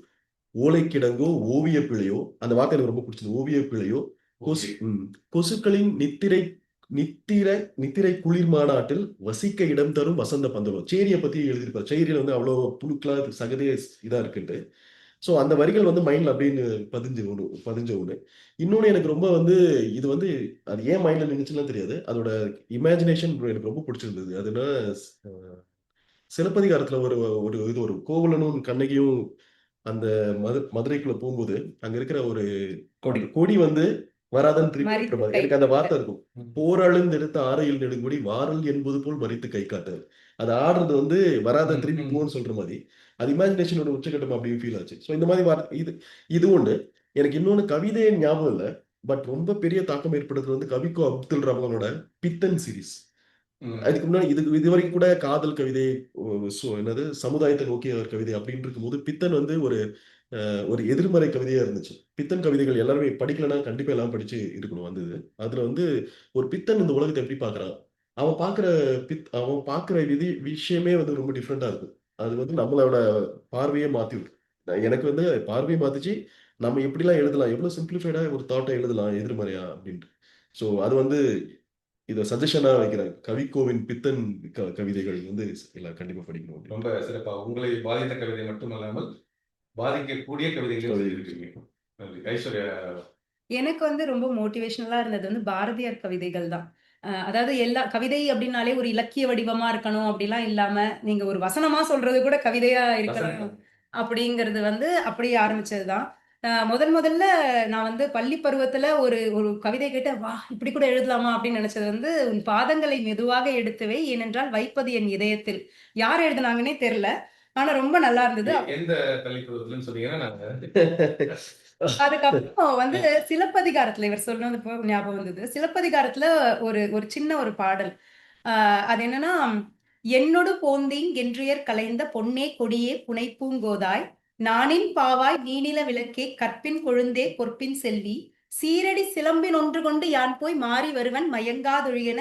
ஓலைக்கிடங்கோ ஓவிய பிழையோ, அந்த வார்த்தை எனக்கு ரொம்ப பிடிச்சது. ஓவிய பிழையோ கொசுக்களின் நித்திரை குளிர் மாநாட்டில் வசிக்க இடம் தரும் வசந்த பந்தலம். சேரியை பத்தி எழுதியிருப்பார். சேரியில வந்து அவ்வளவு புழுக்களா சகதிய இதா இருக்குன்ட்டு. ஸோ அந்த வரிகள் வந்து மைண்ட்ல அப்படின்னு பதிஞ்ச ஒண்ணு. இன்னொன்னு எனக்கு ரொம்ப வந்து இது வந்து அது ஏன் மைண்ட்ல நின்னுச்சுலாம் தெரியாது. அதோட இமேஜினேஷன் எனக்கு ரொம்ப பிடிச்சிருந்தது. அதுனா சிலப்பதிகாரத்துல ஒரு ஒரு இது ஒரு கோவலனும் கண்ணகியும் அந்த மதுரைக்குள்ள போகும்போது அங்க இருக்கிற ஒரு கொடி. கொடி வந்து வராதன்னு திருப்பி மறித்து விட்டுற மாதிரி. கை எனக்கு அந்த வார்த்தை காட்ட. இருக்கும். போரழுந்தெடுத்த ஆரையில் நெடுங்குடி வாரல் என்பது போல் மறித்து கை காட்டாது. அது ஆடுறது வந்து வராத திருப்பி போன்னு சொல்ற மாதிரி. அது இமேஜினேஷனோட உச்சகட்டம் அப்படின்னு ஃபீல் ஆச்சு. ஸோ இந்த மாதிரி இது இது ஒண்ணு. எனக்கு இன்னொன்னு கவிதையே ஞாபகம் இல்லை. பட் ரொம்ப பெரிய தாக்கம் ஏற்படுத்துறது வந்து கவிக்கோ அப்துல் ரஹ்மானோட பித்தன் சீரிஸ். அதுக்கு முன்னாடி இது வரைக்கும் கூட காதல் கவிதை, என்னது சமுதாயத்தை நோக்கிய ஒரு கவிதை அப்படின்னு இருக்கும்போது பித்தன் வந்து ஒரு எதிர்மறை கவிதையா இருந்துச்சு. பித்தன் கவிதைகள் எல்லாருமே படிக்கலன்னா கண்டிப்பா எல்லாம் படிச்சு இருக்கணும் வந்தது. அதுல வந்து ஒரு பித்தன் இந்த உலகத்தை எப்படி பாக்குறான், அவன் பாக்குற விஷயமே வந்து ரொம்ப டிஃப்ரெண்டா இருக்கும். அது வந்து நம்மளோட பார்வையே மாத்தி விட்டு எனக்கு வந்து பார்வையை மாத்திச்சு. நம்ம எப்படிலாம் எழுதலாம், எவ்வளவு சிம்பிளிஃபைடா ஒரு தாட்டை எழுதலாம் எதிர்மறையா அப்படின்ட்டு. ஸோ அது வந்து இதை சஜஷனா வைக்கிறேன். கவிக்கோவின் பித்தன் கவிதைகள் வந்து எல்லாம் கண்டிப்பா படிக்கணும் அப்படின்னு. ரொம்ப சிறப்பா உங்களை பாதித்த கவிதை மட்டுமல்லாமல் பாதிக்கக்கூடிய கவிதைகளையும் சொல்லியிருக்கீங்க. நன்றி. ஐஸ்வர்யா. எனக்கு வந்து ரொம்ப மோட்டிவேஷனலா இருந்தது வந்து பாரதியார் கவிதைகள் தான். அதாவது எல்லா கவிதை அப்படின்னாலே ஒரு இலக்கிய வடிவமா இருக்கணும் அப்படிலாம் இல்லாம, நீங்க ஒரு வசனமா சொல்றது கூட கவிதையா இருக்கலாம் அப்படிங்கிறது வந்து அப்படியே ஆரம்பிச்சதுதான். முதல்ல நான் வந்து பள்ளி பருவத்துல ஒரு ஒரு கவிதை கேட்ட வா இப்படி கூட எழுதலாமா அப்படின்னு நினைச்சது வந்து உன் பாதங்களை மெதுவாக எடுத்துவை ஏனென்றால் வைப்பது என் இதயத்தில். யார் எழுதுனாங்கன்னே தெரியல. ஆனா ரொம்ப நல்லா இருந்தது. எந்த பள்ளிக்கூடத்துலன்னு சொன்னீங்கன்னா நாங்க அதுக்கப்புறம் வந்து சிலப்பதிகாரத்துல இவர் சொன்னது போல ஞாபகம் வந்தது. சிலப்பதிகாரத்துல ஒரு ஒரு சின்ன ஒரு பாடல். அது என்னன்னா, என்னொடு போந்தீங் என்றுயர் கலைந்த பொன்னே கொடியே புனைப்பூங்கோதாய் நானின் பாவாய் நீனில விளக்கே கற்பின் கொழுந்தே பொற்பின் செல்வி சீரடி சிலம்பின் ஒன்று கொண்டு யான் போய் மாறி வருவன் மயங்காதொழியன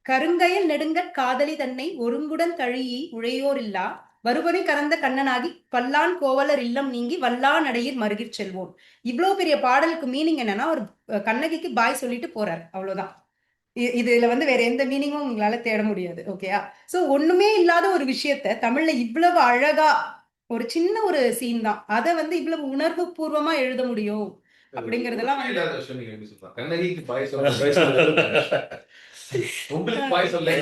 கருங்கயல் நெடுங்கட் காதலி தன்னை ஒருங்குடன் தழியி உழையோரில்லா வருபொறி கறந்த கண்ணனாகி பல்லான் கோவலர் இல்லம் நீங்கி வல்லா நடையில் மருகிற் செல்வோம். இவ்வளவு பெரிய பாடலுக்கு மீனிங் என்னன்னா, ஒரு கண்ணகிக்கு பாய் சொல்லிட்டு போறார். அவ்வளவுதான். இதுல வந்து வேற எந்த மீனிங்கும் உங்களால தேட முடியாது. ஓகேயா? சோ ஒண்ணுமே இல்லாத ஒரு விஷயத்த தமிழ்ல இவ்வளவு அழகா ஒரு சின்ன ஒரு சீன் தான். அத வந்து இவ்வளவு உணர்வு பூர்வமா எழுத முடியும் அப்படிங்கறதெல்லாம் வந்து இல்லாத விஷயம் நீங்க எப்படி சொல்லலாம்? கண்ணகிக்கு பாய் சொல்ல உங்களுக்கு பாய் சொல்ல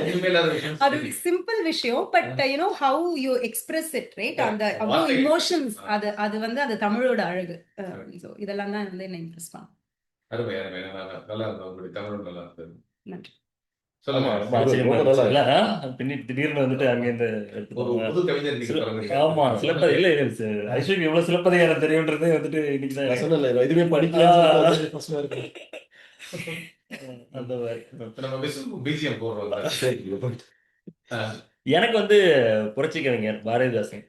ஒண்ணுமே இல்லாத விஷயம் அது சிம்பிள் விஷயம். But you know how you express it right. அந்த அவ்வளவு இமோஷன்ஸ் அது வந்து அது தமிழோட அழகு. So இதெல்லாம் தான் வந்து என்ன இம்ப்ரெஸ் பண்ணும். அருமை அருமை. நல்லா இருந்தது. உங்களுடைய தமிழ் நல்லா இருந்தது. நன்றி. ஆமா, ரொம்ப சொல்லுங்க. ஆச்சரியமா ரொம்ப நல்லா இருந்துச்சு. இல்ல, திடீர்னு வந்துட்டு அங்கிருந்து ஒரு எடுத்துக்கோங்க. புது கவிஞர் நீங்க பிறந்தீங்க. ஆமா, சிலப்பதி இல்ல ஐஸ்வர்யா எவ்வளவு சிலப்பதிகாரம் தெரியும்ன்றதே வந்துட்டு இன்னைக்குதான் நான் சொன்னேன்ல, நான் இதுவே படிக்கலன்னு கஷ்டமா இருக்கு. அந்த மாதிரி. இப்ப நம்ம பிஜிஎம் போடுறோம். சரி. எனக்கு வந்து புரட்சி கவிஞர் பாரதிதாசன்.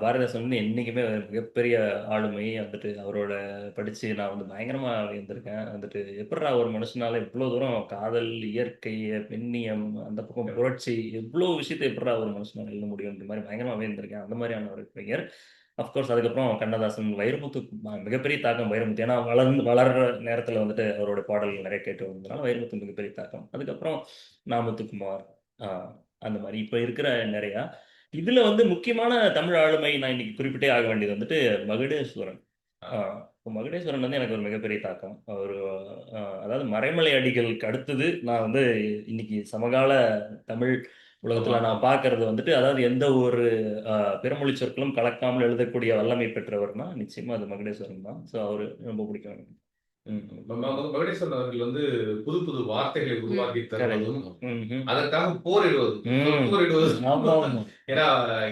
பாரதிதாசன் வந்து என்னைக்குமே மிகப்பெரிய ஆளுமை. வந்துட்டு அவரோட படிச்சு நான் வந்து பயங்கரமா வியந்திருக்கேன். வந்துட்டு எப்படிடா ஒரு மனுஷனால இவ்வளவு தூரம் காதல், இயற்கை, பெண்ணியம், அந்த பக்கம் புரட்சி, எவ்வளவு விஷயத்தை எப்படிடா ஒரு மனுஷனால எழுத முடியும்ன்ற மாதிரி பயங்கரமா வியந்திருக்கேன். அந்த மாதிரியான ஒரு கவிஞர். அஃப்கோர்ஸ் அதுக்கப்புறம் கண்ணதாசன், வைரமுத்து, மிகப்பெரிய தாக்கம் வைரமுத்து. ஏன்னா வளர்ற நேரத்தில் வந்துட்டு அவரோட பாடல்கள் நிறைய கேட்டு வந்ததுனால வைரமுத்து மிகப்பெரிய தாக்கம். அதுக்கப்புறம் நாமத்துக்குமார், அந்த மாதிரி இப்போ இருக்கிற நிறையா. இதுல வந்து முக்கியமான தமிழ் ஆளுமை நான் இன்னைக்கு குறிப்பிட்டே ஆக வேண்டியது வந்துட்டு மகுடேஸ்வரன். இப்போ மகுடேஸ்வரன் வந்து எனக்கு ஒரு மிகப்பெரிய தாக்கம். அவர் அதாவது மறைமலை அடிகளுக்கு அடுத்தது நான் வந்து இன்னைக்கு சமகால தமிழ் உலகத்துல ஆமா. நான் பார்க்கறது வந்துட்டு, அதாவது எந்த ஒரு பிறமொழி சொற்களும் கலக்காமல் எழுதக்கூடிய வல்லமை பெற்றவர்னா நிச்சயமா அது மகுடேஸ்வரன் தான். ஸோ அவரு ரொம்ப பிடிக்கும் எனக்கு. மகுடேஸ்வரன் அவர்கள் வந்து புது புது வார்த்தைகளை உருவாக்கி தருவதும் ம்ஹும். அதற்காக போரிடுவதும் போரிடுவதும் ஆமா, ஆமா. ஏன்னா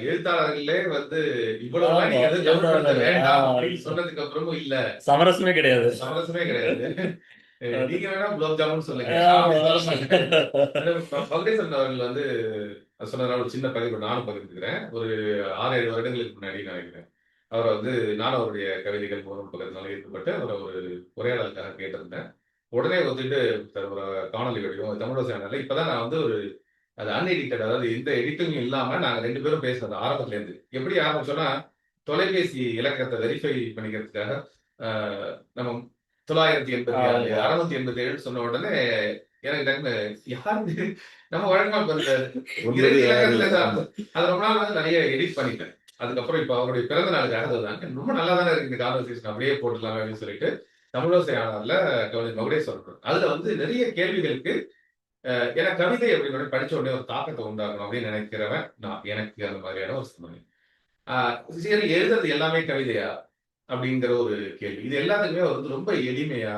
எழுத்தாளர்களே வந்து இவ்வளவு நீங்க வந்து தமிழ் படுத்த வேண்டாம் அப்படின்னு சொன்னதுக்கு அப்புறமும் இல்ல சமரசமே கிடையாது. சமரசமே கிடையாது. நீங்க வேணா குலோப் ஜாமுன் சொல்லுங்க. ஆமா. மகுடேஸ்வரன் அவர்கள் வந்து சொன்னதுனால ஒரு சின்ன பதிவு நானும் பகிர்ந்துக்கிறேன். ஒரு 6-7 வருடங்களுக்கு முன்னாடி நினைக்கிறேன். அவரை வந்து நானும் அவருடைய கவிதைகள் மூலம் பக்கத்தினால ஈர்க்கப்பட்டு அவரை ஒரு உரையாடலுக்காக கேட்டிருந்தேன். உடனே வந்துட்டு ஒரு காணொலி வடிவம் தமிழோசை சேனல்ல இப்பதான் நான் வந்து ஒரு அது அன்எடிட்டட், அதாவது எந்த எடிட்டிங்கும் இல்லாம நாங்க 2 பேரும் பேசுறது ஆரம்பத்துல இருந்து. எப்படி ஆரம்பிச்சோம்னா, தொலைபேசி இலக்கத்தை வெரிஃபை பண்ணிக்கிறதுக்காக நம்ம 986 687 சொன்ன உடனே எனக்கு டக்குனு யார் இது? நம்ம வழக்கமா இப்ப இந்த 2 இலக்கத்துல அது ரொம்ப நாள் வந்து நிறைய எடிட் பண்ணிட்டேன். அதுக்கப்புறம் இப்ப அவருடைய பிறந்த நாளுக்காக அதுதாங்க ரொம்ப நல்லா தானே இருக்கு இந்த கான்வர்சேஷன், அப்படியே போட்டுடலாம் அப்படின்னு சொல்லிட்டு தமிழோசை ஆனார்ல கவிஞர் மகுடேஸ்வரன் அதுல வந்து நிறைய கேள்விகளுக்கு ஏன்னா கவிதை அப்படின்னு படிச்ச உடனே ஒரு தாக்கத்தை உண்டாகணும் அப்படின்னு நினைக்கிறவன் நான். எனக்கு அந்த மாதிரியான ஒரு சமயம் சரி எழுதுறது எல்லாமே கவிதையா அப்படிங்கிற ஒரு கேள்வி. இது எல்லாத்துக்குமே அவர் வந்து ரொம்ப எளிமையா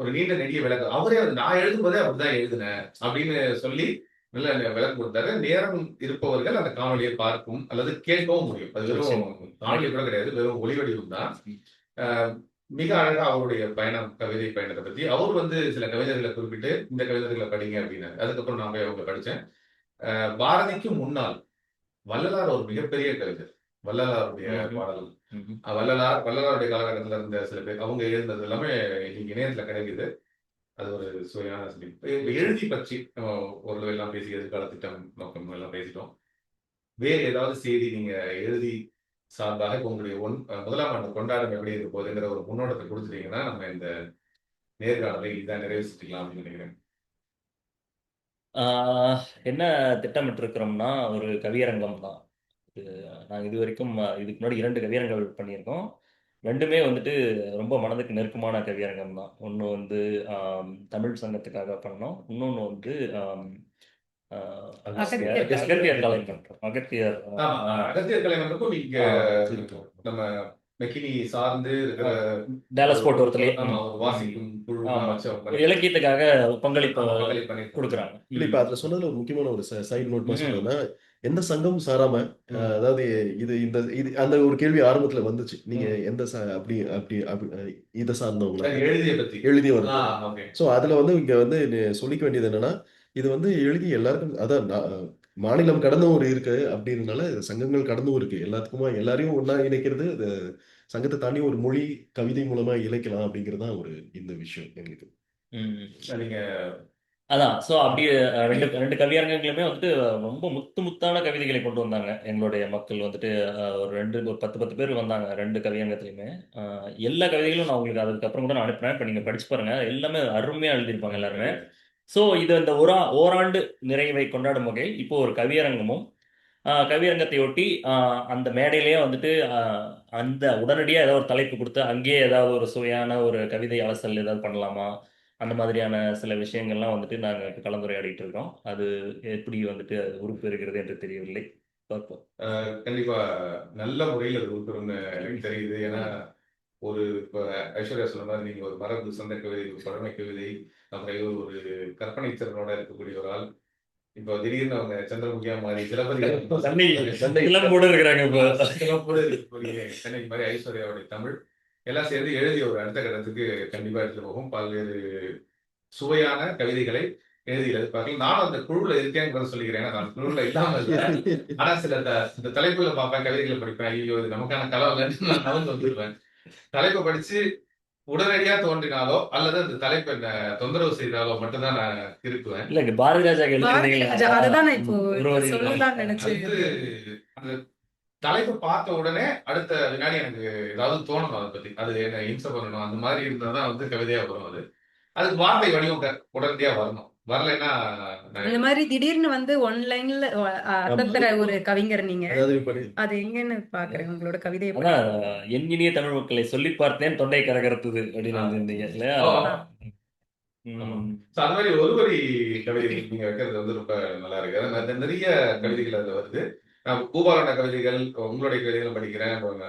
ஒரு நீண்ட நெடிய விளக்கம் அவரே நான் எழுதும் போதே அப்படிதான் எழுதினேன் அப்படின்னு சொல்லி நல்ல விளக்கம் கொடுத்தாரு. நேரம் இருப்பவர்கள் அந்த காணொலியை பார்க்கும் அல்லது கேட்கவும் முடியும். அது வெறும் காணொலி கூட கிடையாது, வெறும் ஒளிவடிவம் தான். மிக அழகா அவருடைய பயணம், கவிதை பயணத்தை பத்தி அவர் வந்து சில கவிஞர்களை குறிப்பிட்டு இந்த கவிஞர்களை படிங்க அப்படின்னாரு. அதுக்கப்புறம் நான் போய் அவங்க படிச்சேன். பாரதிக்கு முன்னால் வள்ளலார் ஒரு மிகப்பெரிய கவிஞர். வள்ளலாருடைய பாடல், வள்ளலாருடைய காலகட்டத்தில் இருந்த சில பேர் அவங்க எழுந்தது எல்லாமே இன்னைக்கு இணையத்துல கிடைக்குது. அது ஒரு சுவையான எழுதி பற்றி ஒரு எல்லாம் பேசி எதிர்கால திட்டம் நோக்கம் எல்லாம் பேசிட்டோம். வேறு ஏதாவது செய்தி நீங்க எழுதி சார்பாக உங்களுடைய முதலாம் ஆண்டு கொண்டாடம் எப்படி இருக்க போகுதுங்கிற ஒரு முன்னோட்டத்தை கொடுத்துட்டீங்கன்னா நம்ம இந்த நேர்காணலை இதான் நிறைவு செஞ்சுக்கலாம் அப்படின்னு நினைக்கிறேன். என்ன திட்டமிட்டு இருக்கிறோம்னா ஒரு கவியரங்கம் தான். நாங்கள் இது வரைக்கும் இதுக்கு முன்னாடி 2 கவியரங்கள் பண்ணியிருக்கோம். 2மே வந்துட்டு ரொம்ப மனதுக்கு நெருக்கமான கவியரங்கம் தான். ஒன்று வந்து தமிழ் சங்கத்துக்காக பண்ணோம், இன்னொன்று வந்து அகத்தியர் கலைமன்றம். அகத்தியர் கலைமன்றமும் இங்க நம்ம மெக்கினி சார்ந்து இருக்கிற டேலஸ் போர்ட் ஒருத்தர் வாசிக்கும் இலக்கியத்துக்காக பங்களிப்பு கொடுக்குறாங்க. இல்ல இப்ப அதுல சொன்னதுல ஒரு முக்கியமான ஒரு சைடு நோட் சொன்னோம்னா, எந்த சங்கமும் சாராம, அதாவது இது அந்த ஒரு கேள்வி ஆரம்பத்துல வந்துச்சு. நீங்க எந்த அப்படி அப்படி இதை சார்ந்தவங்க எழுதிய வரும். சோ அதுல வந்து இங்க வந்து சொல்லிக்க வேண்டியது என்னன்னா, இது வந்து எழுதி எல்லாருக்கும் அதான் மாநிலம் கடந்தும் ஒரு இருக்கு அப்படின்றதுனால சங்கங்கள் கடந்தும் இருக்கு. எல்லாத்துக்குமா எல்லாரையும் ஒன்னா இணைக்கிறது சங்கத்தை தாண்டி ஒரு மொழி கவிதை மூலமா இணைக்கலாம் அப்படிங்கறதுதான் ஒரு இந்த விஷயம் எங்களுக்கு. நீங்க அதான் ஸோ அப்படி ரெண்டு கவியரங்குகளுமே வந்துட்டு ரொம்ப முத்தான கவிதைகளை கொண்டு வந்தாங்க. எங்களுடைய மக்கள் வந்துட்டு ஒரு 10 பேர் வந்தாங்க 2 கவியரங்கத்துலையுமே. எல்லா கவிதைகளும் நான் உங்களுக்கு அதுக்கப்புறம் கூட நான் அனுப்புறேன். இப்போ நீங்கள் படிச்சு பாருங்க, எல்லாமே அருமையாக எழுதியிருப்பாங்க எல்லாருமே. ஸோ இது இந்த ஓராண்டு நிறைவை கொண்டாடும் வகையில் இப்போ ஒரு கவியரங்கமும் கவியரங்கத்தை ஒட்டி அந்த மேடையிலேயே வந்துட்டு அந்த உடனடியாக ஏதாவது ஒரு தலைப்பு கொடுத்து அங்கேயே ஏதாவது ஒரு சுவையான ஒரு கவிதை அலசல் ஏதாவது பண்ணலாமா, அந்த மாதிரியான சில விஷயங்கள்லாம் வந்துட்டு நாங்கள் கலந்துரையாடிட்டு இருக்கோம். அது எப்படி வந்துட்டு உருப்பெறுகிறது என்று தெரியவில்லை, பார்ப்போம். கண்டிப்பா நல்ல முறையில் அது உருப்பெறும்னு எனக்கு தெரியுது. ஏன்னா ஒரு இப்போ ஐஸ்வர்யா சொன்ன மாதிரி நீங்க ஒரு மரபு சொந்த கவிதை, ஒரு பழமை கவிதை, அப்புறம் ஒரு கற்பனை திறனோட இருக்கக்கூடிய ஒரு ஆள். இப்போ திடீர்னு அவங்க சந்திரமுகியா மாதிரி சிலப்பதி சென்னை மாதிரி ஐஸ்வர்யாவுடைய தமிழ் எல்லாம் சேர்ந்து எழுதி ஒரு அடுத்த கட்டத்துக்கு கண்டிப்பா எடுத்துட்டு போகும். பல்வேறு சுவையான கவிதைகளை எழுதி எதிர்பார்க்கலாம். நானும் அந்த குழுல இருக்கேங்கிறத சொல்லிக்கிறேன். நான் குழுல இல்லாம இல்லை, ஆனா சில இந்த தலைப்புல பார்ப்பேன், கவிதைகளை படிப்பேன். ஐயோ இது நமக்கான கலவலன்னு நான் நவந்து வந்துடுவேன். தலைப்பை படிச்சு உடனடியா தோன்றினாலோ அல்லது அந்த தலைப்பு என்ன தொந்தரவு செய்தாலோ மட்டும்தான் நான் திருப்புவேன். இல்ல பாரதி ராஜா அதுதான் நான் இப்போ சொல்லலாம்னு நினைச்சேன். அந்த தலைப்பு பார்த்த உடனே அடுத்த வினாடி எனக்கு ஏதாவது தோணணும் அதை பத்தி. அது என்ன இம்சை பண்ணணும் அந்த மாதிரி இருந்தாதான் வந்து கவிதையா வரும் அது. அதுக்கு வார்த்தை வடிவம் உடனடியா வரணும். வரலைன்னா நான் அந்த மாதிரி திடீர்னு வந்து ஒன் லைன்ல அர்த்தத்தர ஒரு கவிஞர் நீங்க. அதாவது இப்ப அது எங்கன்னு பாக்குறேன் உங்களோட கவிதையை படி. அதான் என் இனிய தமிழ் மக்களை சொல்லி பார்த்தேன் தொண்டை கரகரத்துது அப்படின்னு வந்திருந்தீங்க இல்லையா? ஆமா. ம். So, அது மாதிரி ஒரு வரி கவிதைகள் நீங்க வைக்கிறது வந்து ரொம்ப நல்லா இருக்கு. அதான் நிறைய கவிதைகள் அதுல வருது. நான் பூபாலோட கவிதைகள், உங்களுடைய கவிதைகளும் படிக்கிறேன், அப்புறம்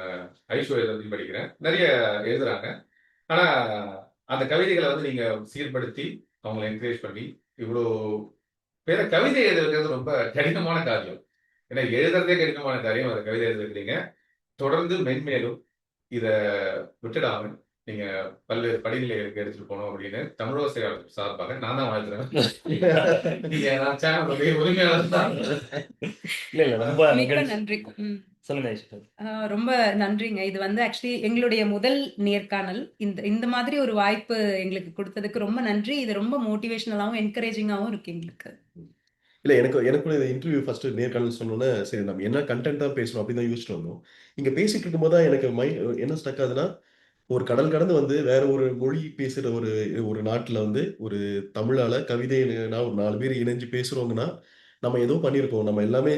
ஐஸ்வர்யா பத்தி படிக்கிறேன். நிறைய எழுதுறாங்க. ஆனா அந்த கவிதைகளை வந்து நீங்க சீர்படுத்தி அவங்களை என்கரேஜ் பண்ணி இவ்வளோ பேர கவிதை எழுத வைக்கிறது ரொம்ப கடினமான காரியம். ஏன்னா எழுதுறதே கடினமான காரியம். அந்த கவிதை எழுத வைக்கிறீங்க. தொடர்ந்து மென்மேலும் இத விட்டுடாம நீங்க பல்வேறு படிநிலைகளுக்கு எடுத்துட்டு போகணும் அப்படின்னு தமிழோசையாளர் சார்பாக நான் தான் வாழ்த்துறேன். நீங்க நான் சேனலுடைய உரிமையாளர் தான். இல்ல இல்ல ரொம்ப மிக்க மகிழ்ச்சி. நன்றி. சொல்லுங்க ஐஸ்வர்யா. ரொம்ப நன்றிங்க. இது வந்து ஆக்சுவலி எங்களுடைய முதல் நேர்காணல். இந்த மாதிரி ஒரு வாய்ப்பு எங்களுக்கு கொடுத்ததுக்கு ரொம்ப நன்றி. இது ரொம்ப மோட்டிவேஷனலாவும் என்கரேஜிங்காவும் இருக்கு எங்களுக்கு. இல்ல எனக்கு இந்த இன்டர்வியூ ஃபர்ஸ்ட் நேர்காணல் சொன்னோன்னே சரி நம்ம என்ன கண்டென்ட் தான் பேசணும் அப்படின்னு தான் யோசிச்சுட்டு வந்தோம். இங்க பேசிட்டு இருக்கும்போது தான் எனக்கு என்ன ஸ்டக் ஆகுதுன்னா ஒரு கடல் கடந்து வந்து வேற ஒரு மொழி பேசுற ஒரு நாட்டுல வந்து ஒரு தமிழால கவிதை ஒரு 4 பேர் இணைஞ்சு பேசுறோங்கன்னா நம்ம ஏதோ பண்ணியிருக்கோம். நம்ம எல்லாருமே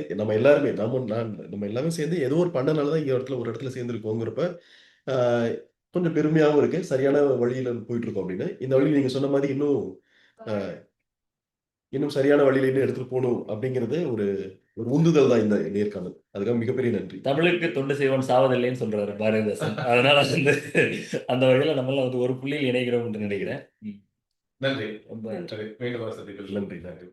நம்ம எல்லாமே சேர்ந்து ஏதோ ஒரு பண்ணனால தான் இங்க ஒரு இடத்துல சேர்ந்துருக்கோங்கிறப்ப ஆஹ், கொஞ்சம் பெருமையாகவும் இருக்கு. சரியான வழியில போயிட்டு இருக்கோம் அப்படின்னு. இந்த வழியில் நீங்க சொன்ன மாதிரி இன்னும் சரியான வழியில இன்னும் எடுத்துட்டு போகணும் அப்படிங்கிறது ஒரு ஒரு உந்துதல் தான் இந்த நேர்காணல். அதுக்காக மிகப்பெரிய நன்றி. தமிழுக்கு தொண்டு செய்வன் சாவதில்லைன்னு சொல்றாரு பாரதிதாசன். அதனால வந்து அந்த வகையில நம்ம எல்லாம் வந்து ஒரு புள்ளியில் இணைகிறோம் என்று நினைக்கிறேன். நன்றி. ரொம்ப சரி, மீண்டும் ஒரு சந்திப்பில் நன்றி. நன்றி.